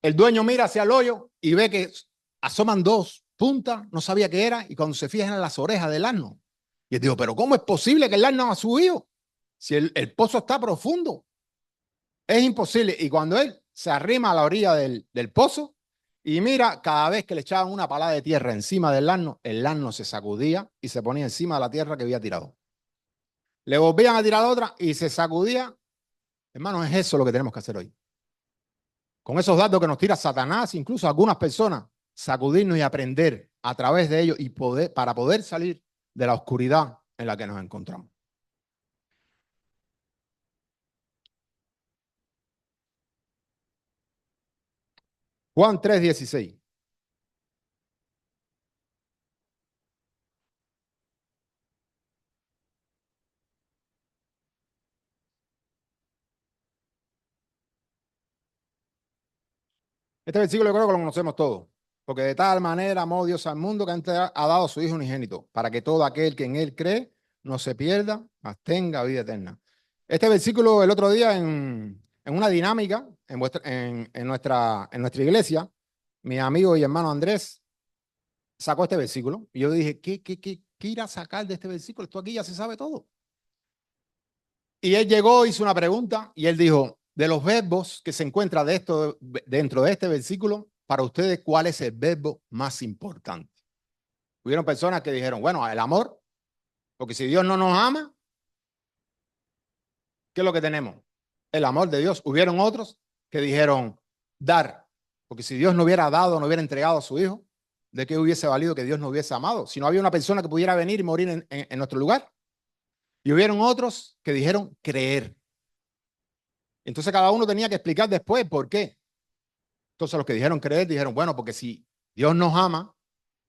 El dueño mira hacia el hoyo y ve que asoman dos puntas, no sabía qué era, y cuando se fijan en las orejas del asno. Y él dijo, pero ¿cómo es posible que el asno ha subido? Si el pozo está profundo. Es imposible. Y cuando él se arrima a la orilla del pozo y mira, cada vez que le echaban una palada de tierra encima del asno, el asno se sacudía y se ponía encima de la tierra que había tirado. Le volvían a tirar otra y se sacudía. Hermano, es eso lo que tenemos que hacer hoy. Con esos datos que nos tira Satanás, incluso algunas personas, sacudirnos y aprender a través de ellos y para poder salir de la oscuridad en la que nos encontramos. Juan 3:16. Este versículo yo creo que lo conocemos todos. Porque de tal manera amó Dios al mundo que antes ha dado a su Hijo unigénito, para que todo aquel que en él cree no se pierda, mas tenga vida eterna. Este versículo el otro día en una dinámica en nuestra iglesia, mi amigo y hermano Andrés sacó este versículo. Y yo dije, ¿qué irá a sacar de este versículo? Esto aquí ya se sabe todo. Y él llegó, hizo una pregunta y él dijo, de los verbos que se encuentran dentro de este versículo, para ustedes, ¿cuál es el verbo más importante? Hubieron personas que dijeron, bueno, el amor, porque si Dios no nos ama, ¿qué es lo que tenemos? El amor de Dios. Hubieron otros que dijeron, dar, porque si Dios no hubiera dado, no hubiera entregado a su Hijo, ¿de qué hubiese valido que Dios nos hubiese amado? Si no había una persona que pudiera venir y morir en nuestro lugar. Y hubieron otros que dijeron creer. Entonces cada uno tenía que explicar después por qué. Entonces los que dijeron creer, dijeron, bueno, porque si Dios nos ama,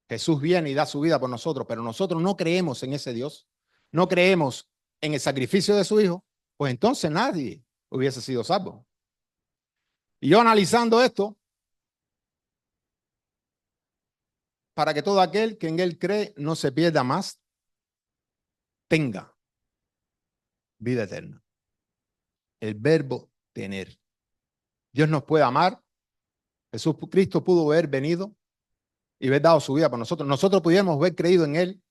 Jesús viene y da su vida por nosotros, pero nosotros no creemos en ese Dios, no creemos en el sacrificio de su Hijo, pues entonces nadie hubiese sido salvo. Y yo analizando esto, para que todo aquel que en él cree no se pierda más, tenga vida eterna. El verbo tener. Dios nos puede amar. Jesucristo pudo haber venido y haber dado su vida por nosotros. Nosotros pudiéramos haber creído en él,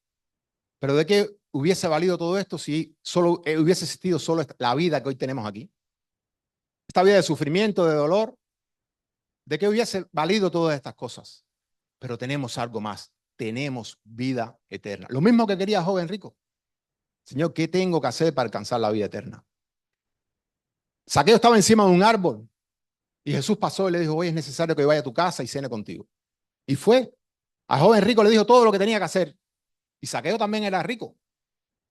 pero ¿de qué hubiese valido todo esto si solo hubiese existido solo la vida que hoy tenemos aquí? Esta vida de sufrimiento, de dolor, ¿de qué hubiese valido todas estas cosas? Pero tenemos algo más, tenemos vida eterna. Lo mismo que quería el joven rico. Señor, ¿qué tengo que hacer para alcanzar la vida eterna? Zaqueo estaba encima de un árbol y Jesús pasó y le dijo, hoy es necesario que vaya a tu casa y cene contigo. Y fue. Al joven rico le dijo todo lo que tenía que hacer. Y Zaqueo también era rico,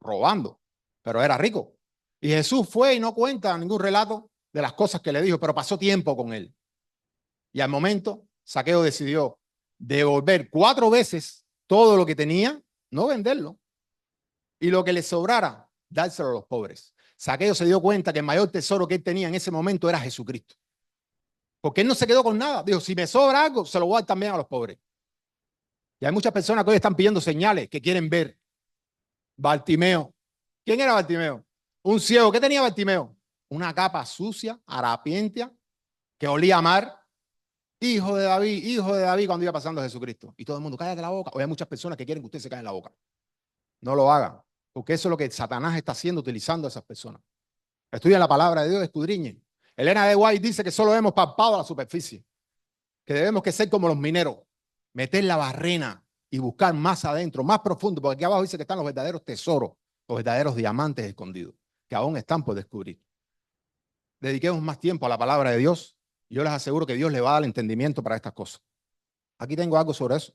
robando, pero era rico. Y Jesús fue y no cuenta ningún relato de las cosas que le dijo, pero pasó tiempo con él. Y al momento, Zaqueo decidió devolver 4 veces todo lo que tenía, no venderlo. Y lo que le sobrara, dárselo a los pobres. Zaqueo se dio cuenta que el mayor tesoro que él tenía en ese momento era Jesucristo. Porque él no se quedó con nada. Dijo, si me sobra algo, se lo voy a dar también a los pobres. Y hay muchas personas que hoy están pidiendo señales que quieren ver. Bartimeo. ¿Quién era Bartimeo? Un ciego. ¿Qué tenía Bartimeo? Una capa sucia, harapientia, que olía a mar. Hijo de David, cuando iba pasando a Jesucristo. Y todo el mundo, cállate la boca. Hoy hay muchas personas que quieren que usted se caiga en la boca. No lo hagan, porque eso es lo que Satanás está haciendo, utilizando a esas personas. Estudien la palabra de Dios, escudriñen. Elena de White dice que solo hemos palpado la superficie, que debemos que ser como los mineros, meter la barrena y buscar más adentro, más profundo, porque aquí abajo dice que están los verdaderos tesoros, los verdaderos diamantes escondidos, que aún están por descubrir. Dediquemos más tiempo a la palabra de Dios y yo les aseguro que Dios le va a dar el entendimiento para estas cosas. Aquí tengo algo sobre eso.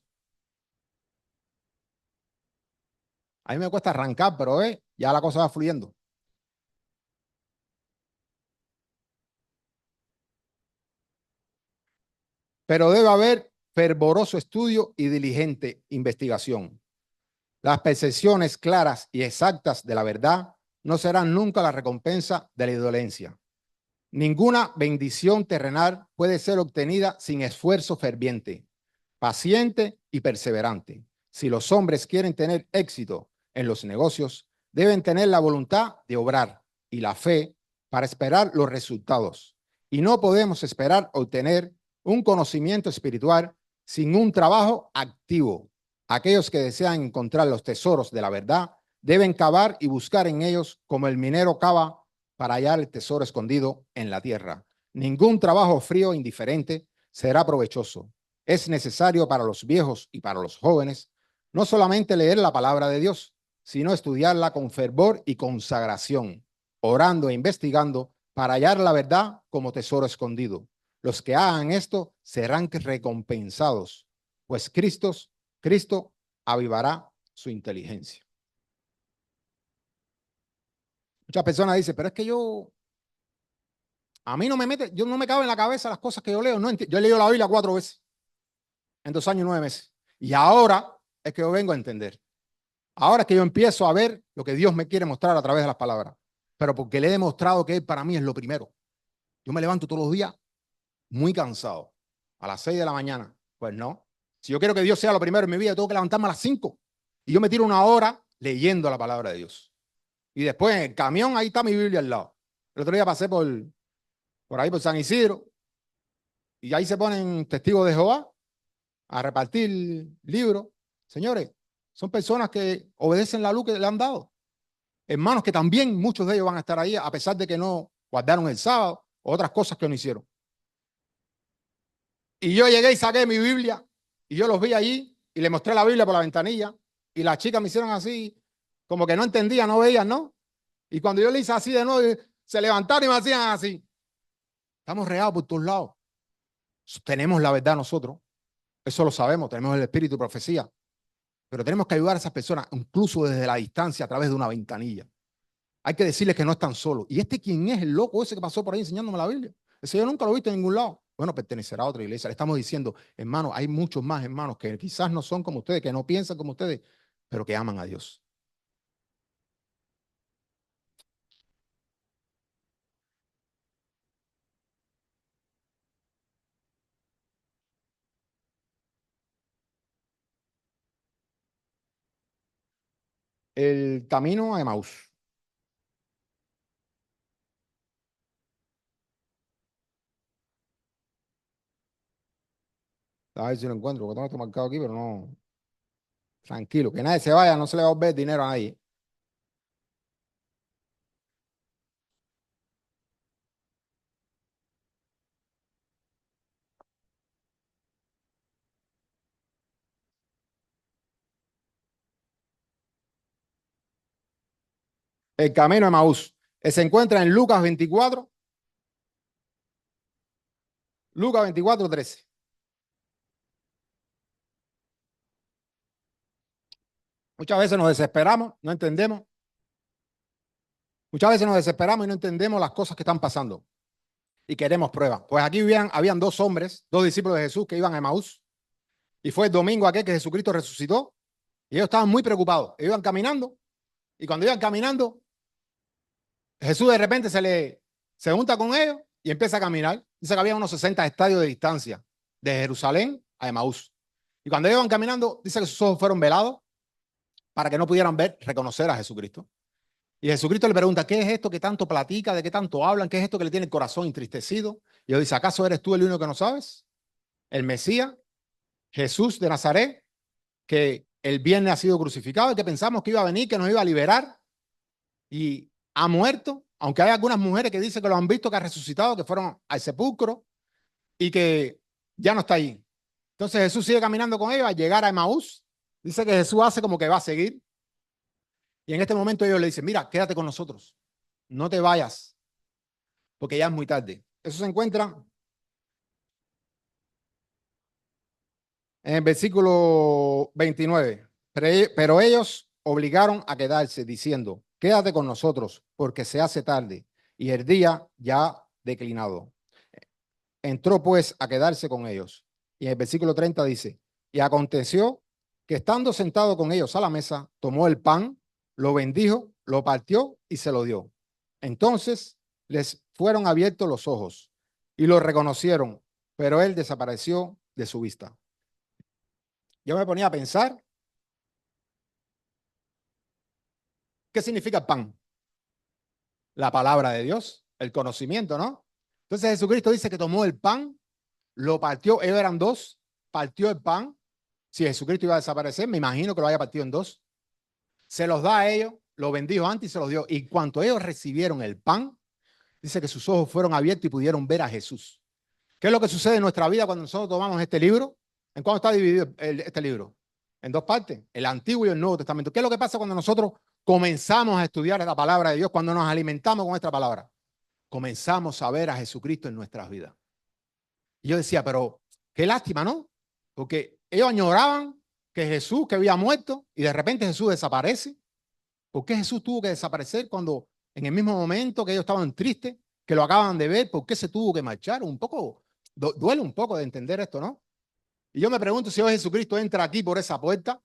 A mí me cuesta arrancar, pero ya la cosa va fluyendo. Pero debe haber fervoroso estudio y diligente investigación. Las percepciones claras y exactas de la verdad no serán nunca la recompensa de la indolencia. Ninguna bendición terrenal puede ser obtenida sin esfuerzo ferviente, paciente y perseverante. Si los hombres quieren tener éxito en los negocios, deben tener la voluntad de obrar y la fe para esperar los resultados. Y no podemos esperar obtener un conocimiento espiritual sin un trabajo activo. Aquellos que desean encontrar los tesoros de la verdad deben cavar y buscar en ellos como el minero cava para hallar el tesoro escondido en la tierra. Ningún trabajo frío e indiferente será provechoso. Es necesario para los viejos y para los jóvenes no solamente leer la palabra de Dios, sino estudiarla con fervor y consagración, orando e investigando para hallar la verdad como tesoro escondido. Los que hagan esto serán recompensados, pues Cristo avivará su inteligencia. Muchas personas dicen, pero es que a mí no me mete, yo no me cabe en la cabeza las cosas que yo leo. No yo he leído la Biblia 4 veces en 2 años y 9 meses. Y ahora es que yo vengo a entender. Ahora es que yo empiezo a ver lo que Dios me quiere mostrar a través de las palabras. Pero porque le he demostrado que Él para mí es lo primero. Yo me levanto todos los días muy cansado. A las 6 de la mañana. Pues no. Si yo quiero que Dios sea lo primero en mi vida, tengo que levantarme a las 5. Y yo me tiro una hora leyendo la palabra de Dios. Y después en el camión, ahí está mi Biblia al lado. El otro día pasé por ahí por San Isidro. Y ahí se ponen testigos de Jehová a repartir libros. Señores, son personas que obedecen la luz que le han dado. Hermanos que también muchos de ellos van a estar ahí a pesar de que no guardaron el sábado o otras cosas que no hicieron. Y yo llegué y saqué mi Biblia y yo los vi allí y le mostré la Biblia por la ventanilla y las chicas me hicieron así, como que no entendían, no veían, ¿no? Y cuando yo le hice así de nuevo, se levantaron y me hacían así. Estamos regados por todos lados. Tenemos la verdad nosotros. Eso lo sabemos, tenemos el espíritu de profecía. Pero tenemos que ayudar a esas personas, incluso desde la distancia, a través de una ventanilla. Hay que decirles que no están solos. ¿Y quién es el loco ese que pasó por ahí enseñándome la Biblia? Ese yo nunca lo he visto en ningún lado. Bueno, pertenecerá a otra iglesia. Le estamos diciendo, hermanos, hay muchos más hermanos que quizás no son como ustedes, que no piensan como ustedes, pero que aman a Dios. El camino a Emaús. A ver si lo encuentro, porque tengo esto marcado aquí, pero no. Tranquilo, que nadie se vaya, no se le va a volver dinero a nadie. El camino a Emaús. Se encuentra en Lucas 24, 13. Muchas veces nos desesperamos, no entendemos. Muchas veces nos desesperamos y no entendemos las cosas que están pasando. Y queremos pruebas. Pues aquí habían 2 hombres, 2 discípulos de Jesús que iban a Emaús. Y fue el domingo aquel que Jesucristo resucitó. Y ellos estaban muy preocupados. Ellos iban caminando. Y cuando iban caminando, Jesús de repente se junta con ellos y empieza a caminar. Dice que había unos 60 estadios de distancia de Jerusalén a Emaús. Y cuando ellos iban caminando, dice que sus ojos fueron velados para que no pudieran ver, reconocer a Jesucristo. Y Jesucristo le pregunta, ¿qué es esto que tanto platica? ¿De qué tanto hablan? ¿Qué es esto que le tiene el corazón entristecido? Y él dice, ¿acaso eres tú el único que no sabes? El Mesías, Jesús de Nazaret, que el viernes ha sido crucificado y que pensamos que iba a venir, que nos iba a liberar y ha muerto, aunque hay algunas mujeres que dicen que lo han visto, que ha resucitado, que fueron al sepulcro y que ya no está ahí. Entonces Jesús sigue caminando con ellos a llegar a Emaús. Dice que Jesús hace como que va a seguir. Y en este momento ellos le dicen, mira, quédate con nosotros, no te vayas, porque ya es muy tarde. Eso se encuentra en el versículo 29. Pero ellos obligaron a quedarse diciendo, quédate con nosotros porque se hace tarde y el día ya ha declinado. Entró pues a quedarse con ellos. Y en el versículo 30 dice, y aconteció que estando sentado con ellos a la mesa, tomó el pan, lo bendijo, lo partió y se lo dio. Entonces les fueron abiertos los ojos y lo reconocieron, pero él desapareció de su vista. Yo me ponía a pensar, ¿qué significa el pan? La palabra de Dios, el conocimiento, ¿no? Entonces Jesucristo dice que tomó el pan, lo partió, ellos eran dos, partió el pan. Si Jesucristo iba a desaparecer, me imagino que lo haya partido en dos. Se los da a ellos, lo bendijo antes y se los dio. Y cuando ellos recibieron el pan, dice que sus ojos fueron abiertos y pudieron ver a Jesús. ¿Qué es lo que sucede en nuestra vida cuando nosotros tomamos este libro? ¿En cuándo está dividido este libro? En dos partes, el Antiguo y el Nuevo Testamento. ¿Qué es lo que pasa cuando nosotros comenzamos a estudiar la palabra de Dios, cuando nos alimentamos con esta palabra? Comenzamos a ver a Jesucristo en nuestras vidas. Y yo decía, pero qué lástima, ¿no? Porque ellos añoraban que Jesús, que había muerto, y de repente Jesús desaparece. ¿Por qué Jesús tuvo que desaparecer cuando en el mismo momento que ellos estaban tristes, que lo acaban de ver, por qué se tuvo que marchar? Un poco, duele un poco de entender esto, ¿no? Y yo me pregunto si hoy Jesucristo entra aquí por esa puerta.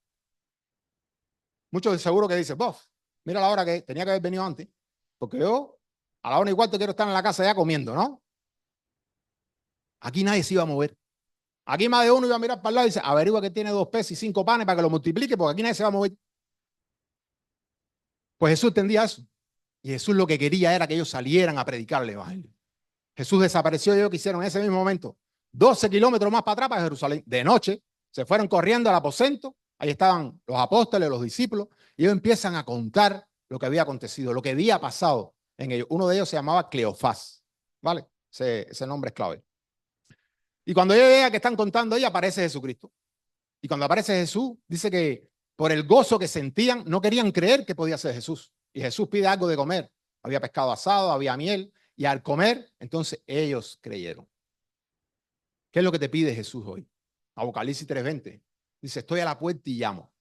Muchos de seguro que dicen, bof, mira la hora que tenía que haber venido antes, porque yo a la 1:15 quiero estar en la casa ya comiendo, ¿no? Aquí nadie se iba a mover. Aquí más de uno iba a mirar para el lado y dice, averigua que tiene 2 peces y 5 panes para que lo multiplique, porque aquí nadie se va a mover. Pues Jesús entendía eso. Y Jesús lo que quería era que ellos salieran a predicar el evangelio. Jesús desapareció y ellos que hicieron en ese mismo momento 12 kilómetros más para atrás para Jerusalén. De noche se fueron corriendo al aposento. Ahí estaban los apóstoles, los discípulos, y ellos empiezan a contar lo que había acontecido, lo que había pasado en ellos. Uno de ellos se llamaba Cleofás, ¿vale? Ese nombre es clave. Y cuando ellos vean que están contando, ahí aparece Jesucristo. Y cuando aparece Jesús, dice que por el gozo que sentían, no querían creer que podía ser Jesús. Y Jesús pide algo de comer. Había pescado asado, había miel. Y al comer, entonces ellos creyeron. ¿Qué es lo que te pide Jesús hoy? Apocalipsis 3:20. Dice, estoy a la puerta y llamo.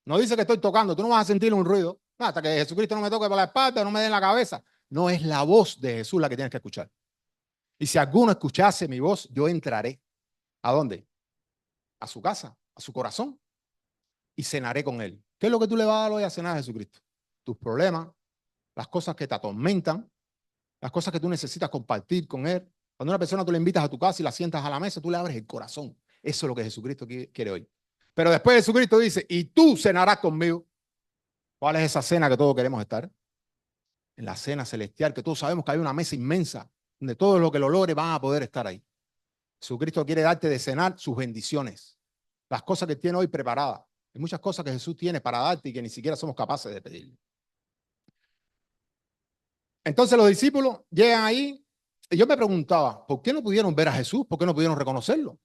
No dice que estoy tocando, tú no vas a sentir un ruido. No, hasta que Jesucristo no me toque por la espalda, no me dé en la cabeza. No, es la voz de Jesús la que tienes que escuchar. Y si alguno escuchase mi voz, yo entraré. ¿A dónde? A su casa, a su corazón, y cenaré con él. ¿Qué es lo que tú le vas a dar hoy a cenar a Jesucristo? Tus problemas, las cosas que te atormentan, las cosas que tú necesitas compartir con él. Cuando una persona tú le invitas a tu casa y la sientas a la mesa, tú le abres el corazón. Eso es lo que Jesucristo quiere hoy. Pero después Jesucristo dice, y tú cenarás conmigo. ¿Cuál es esa cena que todos queremos estar? En la cena celestial, que todos sabemos que hay una mesa inmensa, donde todos los que lo logren van a poder estar ahí. Jesucristo quiere darte de cenar sus bendiciones, las cosas que tiene hoy preparadas. Hay muchas cosas que Jesús tiene para darte y que ni siquiera somos capaces de pedirle. Entonces los discípulos llegan ahí y yo me preguntaba, ¿por qué no pudieron ver a Jesús? ¿Por qué no pudieron reconocerlo?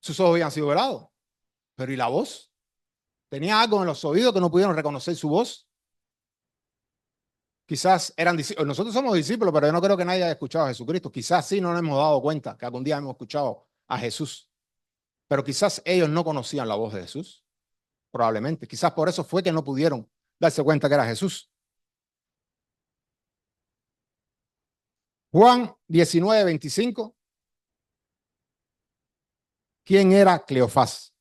Sus ojos habían sido velados. Pero ¿y la voz? ¿Tenía algo en los oídos que no pudieron reconocer su voz? Quizás eran discípulos. Nosotros somos discípulos, pero yo no creo que nadie haya escuchado a Jesucristo. Quizás sí no nos hemos dado cuenta que algún día hemos escuchado a Jesús. Pero quizás ellos no conocían la voz de Jesús. Probablemente. Quizás por eso fue que no pudieron darse cuenta que era Jesús. Juan 19:25. ¿Quién era Cleofás?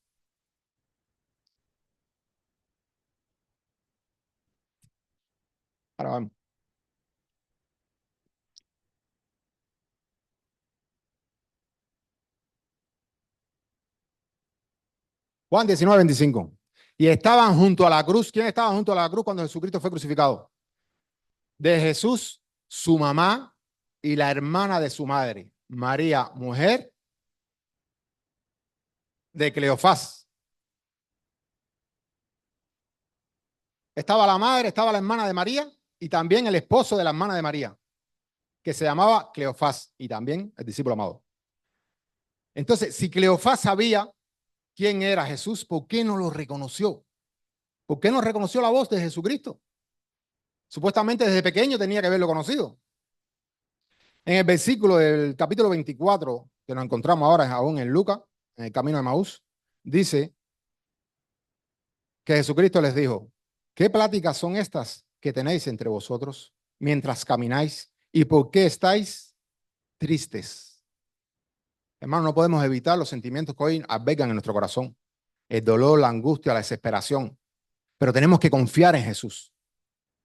Ahora vamos. Juan 19:25. Y estaban junto a la cruz. ¿Quién estaba junto a la cruz cuando Jesucristo fue crucificado? De Jesús, su mamá y la hermana de su madre, María, mujer de Cleofás. Estaba la madre, estaba la hermana de María y también el esposo de la hermana de María, que se llamaba Cleofás y también el discípulo amado. Entonces, si Cleofás sabía quién era Jesús, ¿por qué no lo reconoció? ¿Por qué no reconoció la voz de Jesucristo? Supuestamente desde pequeño tenía que haberlo conocido. En el versículo del capítulo 24, que nos encontramos ahora aún en Lucas, en el camino de Maús, dice que Jesucristo les dijo, ¿qué pláticas son estas que tenéis entre vosotros mientras camináis? ¿Y por qué estáis tristes? Hermano, no podemos evitar los sentimientos que hoy albergan en nuestro corazón. El dolor, la angustia, la desesperación. Pero tenemos que confiar en Jesús.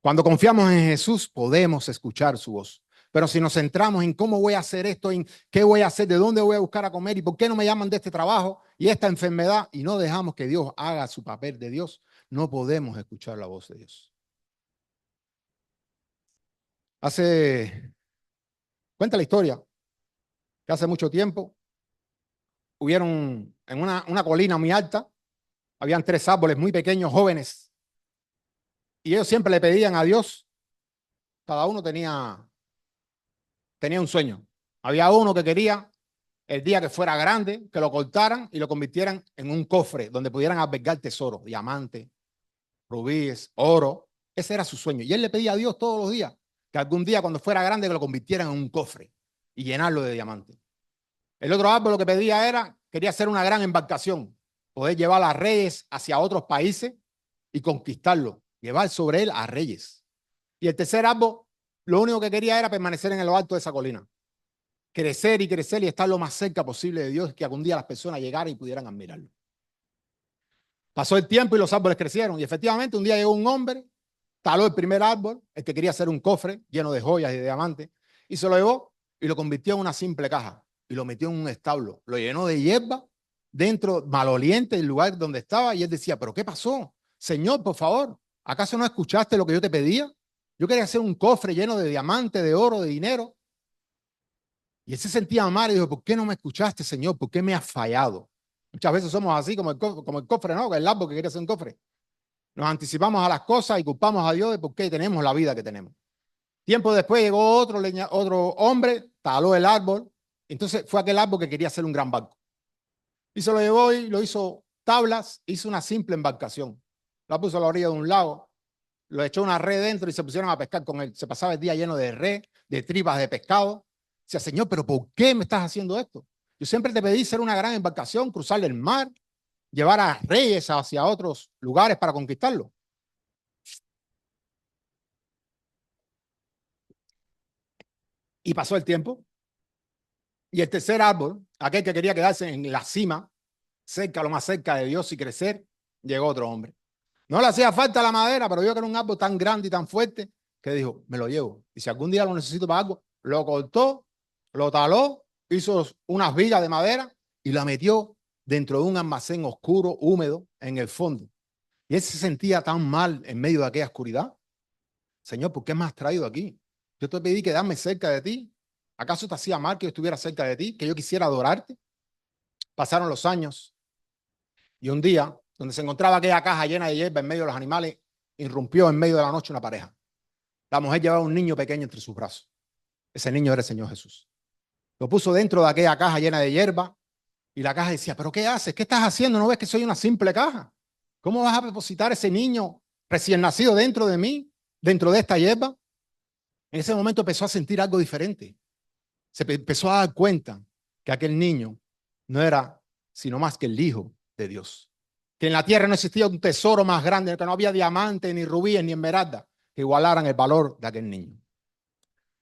Cuando confiamos en Jesús, podemos escuchar su voz. Pero si nos centramos en cómo voy a hacer esto, en qué voy a hacer, de dónde voy a buscar a comer y por qué no me llaman de este trabajo y esta enfermedad, y no dejamos que Dios haga su papel de Dios, no podemos escuchar la voz de Dios. Cuenta la historia que hace mucho tiempo hubieron en una colina muy alta, habían 3 árboles muy pequeños, jóvenes, y ellos siempre le pedían a Dios, cada uno tenía un sueño. Había uno que quería el día que fuera grande, que lo cortaran y lo convirtieran en un cofre donde pudieran albergar tesoros, diamantes, rubíes, oro. Ese era su sueño. Y él le pedía a Dios todos los días que algún día cuando fuera grande que lo convirtieran en un cofre y llenarlo de diamantes. El otro árbol lo que pedía quería hacer una gran embarcación, poder llevar a reyes hacia otros países y conquistarlos, llevar sobre él a reyes. Y el tercer árbol, lo único que quería era permanecer en lo alto de esa colina, crecer y crecer y estar lo más cerca posible de Dios, que algún día las personas llegaran y pudieran admirarlo. Pasó el tiempo y los árboles crecieron y efectivamente un día llegó un hombre, taló el primer árbol, el que quería hacer un cofre lleno de joyas y de diamantes, y se lo llevó y lo convirtió en una simple caja y lo metió en un establo, lo llenó de hierba dentro, maloliente, del lugar donde estaba, y él decía, ¿pero qué pasó? Señor, por favor, ¿acaso no escuchaste lo que yo te pedía? Yo quería hacer un cofre lleno de diamantes, de oro, de dinero. Y él se sentía mal y dijo, ¿por qué no me escuchaste, Señor? ¿Por qué me has fallado? Muchas veces somos así como el cofre, ¿no? El árbol que quería hacer un cofre. Nos anticipamos a las cosas y culpamos a Dios de por qué tenemos la vida que tenemos. Tiempo después llegó otro hombre, taló el árbol. Entonces fue aquel árbol que quería hacer un gran barco. Y se lo llevó y lo hizo tablas, hizo una simple embarcación. La puso a la orilla de un lago, lo echó una red dentro y se pusieron a pescar con él. Se pasaba el día lleno de red, de tripas de pescado. Decía, Señor, ¿pero por qué me estás haciendo esto? Yo siempre te pedí ser una gran embarcación, cruzar el mar, llevar a reyes hacia otros lugares para conquistarlo. Y pasó el tiempo. Y el tercer árbol, aquel que quería quedarse en la cima, cerca, lo más cerca de Dios y crecer, llegó otro hombre. No le hacía falta la madera, pero vio que era un árbol tan grande y tan fuerte que dijo, me lo llevo. Y si algún día lo necesito para algo, lo cortó, lo taló, hizo unas vigas de madera y la metió dentro de un almacén oscuro, húmedo, en el fondo. Y él se sentía tan mal en medio de aquella oscuridad. Señor, ¿por qué me has traído aquí? Yo te pedí quedarme cerca de ti. ¿Acaso te hacía mal que yo estuviera cerca de ti? ¿Que yo quisiera adorarte? Pasaron los años y un día, donde se encontraba aquella caja llena de hierba en medio de los animales, irrumpió en medio de la noche una pareja. La mujer llevaba un niño pequeño entre sus brazos. Ese niño era el Señor Jesús. Lo puso dentro de aquella caja llena de hierba y la caja decía, ¿pero qué haces? ¿Qué estás haciendo? ¿No ves que soy una simple caja? ¿Cómo vas a depositar ese niño recién nacido dentro de mí, dentro de esta hierba? En ese momento empezó a sentir algo diferente. Se empezó a dar cuenta que aquel niño no era sino más que el Hijo de Dios. Que en la tierra no existía un tesoro más grande, que no había diamantes, ni rubíes, ni esmeraldas que igualaran el valor de aquel niño.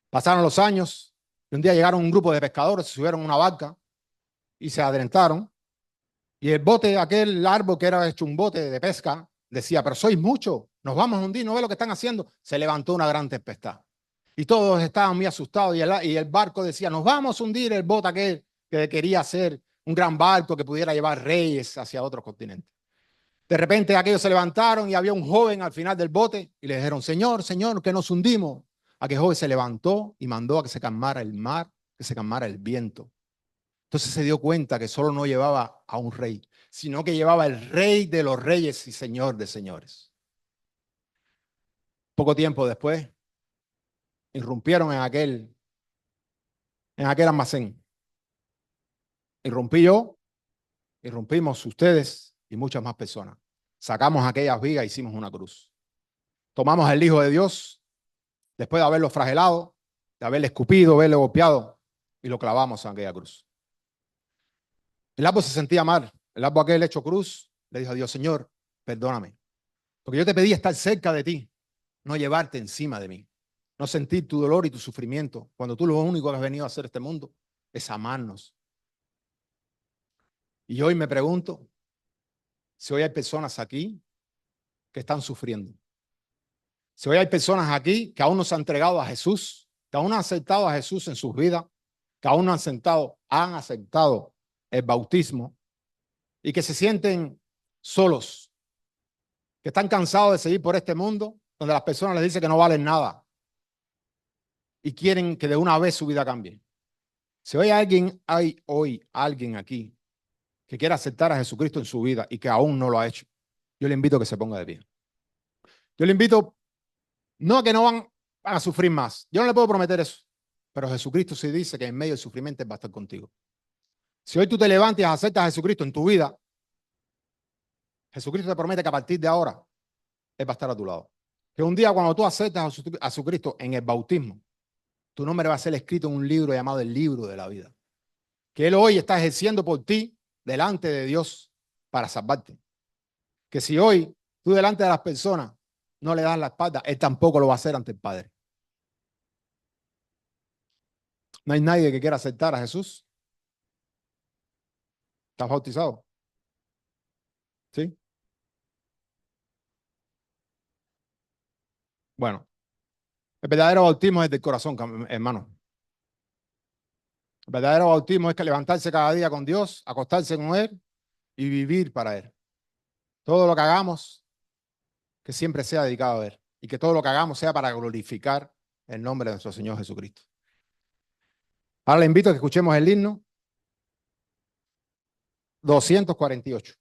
Pasaron los años y un día llegaron un grupo de pescadores, se subieron a una barca y se adentraron. Y el bote, aquel árbol que era hecho un bote de pesca, decía, pero sois muchos, nos vamos a hundir, ¿no ve lo que están haciendo? Se levantó una gran tempestad. Y todos estaban muy asustados y el barco decía, nos vamos a hundir, el bote aquel que quería hacer un gran barco que pudiera llevar reyes hacia otros continentes. De repente aquellos se levantaron y había un joven al final del bote y le dijeron, Señor, Señor, que nos hundimos. Aquel joven se levantó y mandó a que se calmara el mar, que se calmara el viento. Entonces se dio cuenta que solo no llevaba a un rey, sino que llevaba el rey de los reyes y señor de señores. Poco tiempo después, irrumpieron en aquel almacén. Irrumpí yo, irrumpimos ustedes y muchas más personas. Sacamos aquellas vigas e hicimos una cruz. Tomamos al Hijo de Dios, después de haberlo flagelado, de haberle escupido, haberle golpeado, y lo clavamos en aquella cruz. El árbol se sentía mal. El árbol aquel hecho cruz le dijo a Dios, Señor, perdóname, porque yo te pedí estar cerca de ti, no llevarte encima de mí, no sentir tu dolor y tu sufrimiento, cuando tú lo único que has venido a hacer este mundo es amarnos. Y hoy me pregunto si hoy hay personas aquí que están sufriendo. Si hoy hay personas aquí que aún no se han entregado a Jesús, que aún no han aceptado a Jesús en sus vidas, que aún no han aceptado el bautismo y que se sienten solos, que están cansados de seguir por este mundo donde las personas les dicen que no valen nada y quieren que de una vez su vida cambie. Si hay hoy alguien aquí que quiera aceptar a Jesucristo en su vida y que aún no lo ha hecho, yo le invito a que se ponga de pie. Yo le invito, no a que no van a sufrir más. Yo no le puedo prometer eso, pero Jesucristo sí dice que en medio del sufrimiento Él va a estar contigo. Si hoy tú te levantas y aceptas a Jesucristo en tu vida, Jesucristo te promete que a partir de ahora Él va a estar a tu lado. Que un día cuando tú aceptas a Jesucristo en el bautismo, tu nombre va a ser escrito en un libro llamado el libro de la vida. Que Él hoy está ejerciendo por ti delante de Dios para salvarte. Que si hoy tú delante de las personas no le das la espalda, Él tampoco lo va a hacer ante el Padre. No hay nadie que quiera aceptar a Jesús. ¿Estás bautizado? ¿Sí? Bueno, el verdadero bautismo es del corazón, hermano. El verdadero bautismo es que levantarse cada día con Dios, acostarse con Él y vivir para Él. Todo lo que hagamos, que siempre sea dedicado a Él. Y que todo lo que hagamos sea para glorificar el nombre de nuestro Señor Jesucristo. Ahora le invito a que escuchemos el himno 248.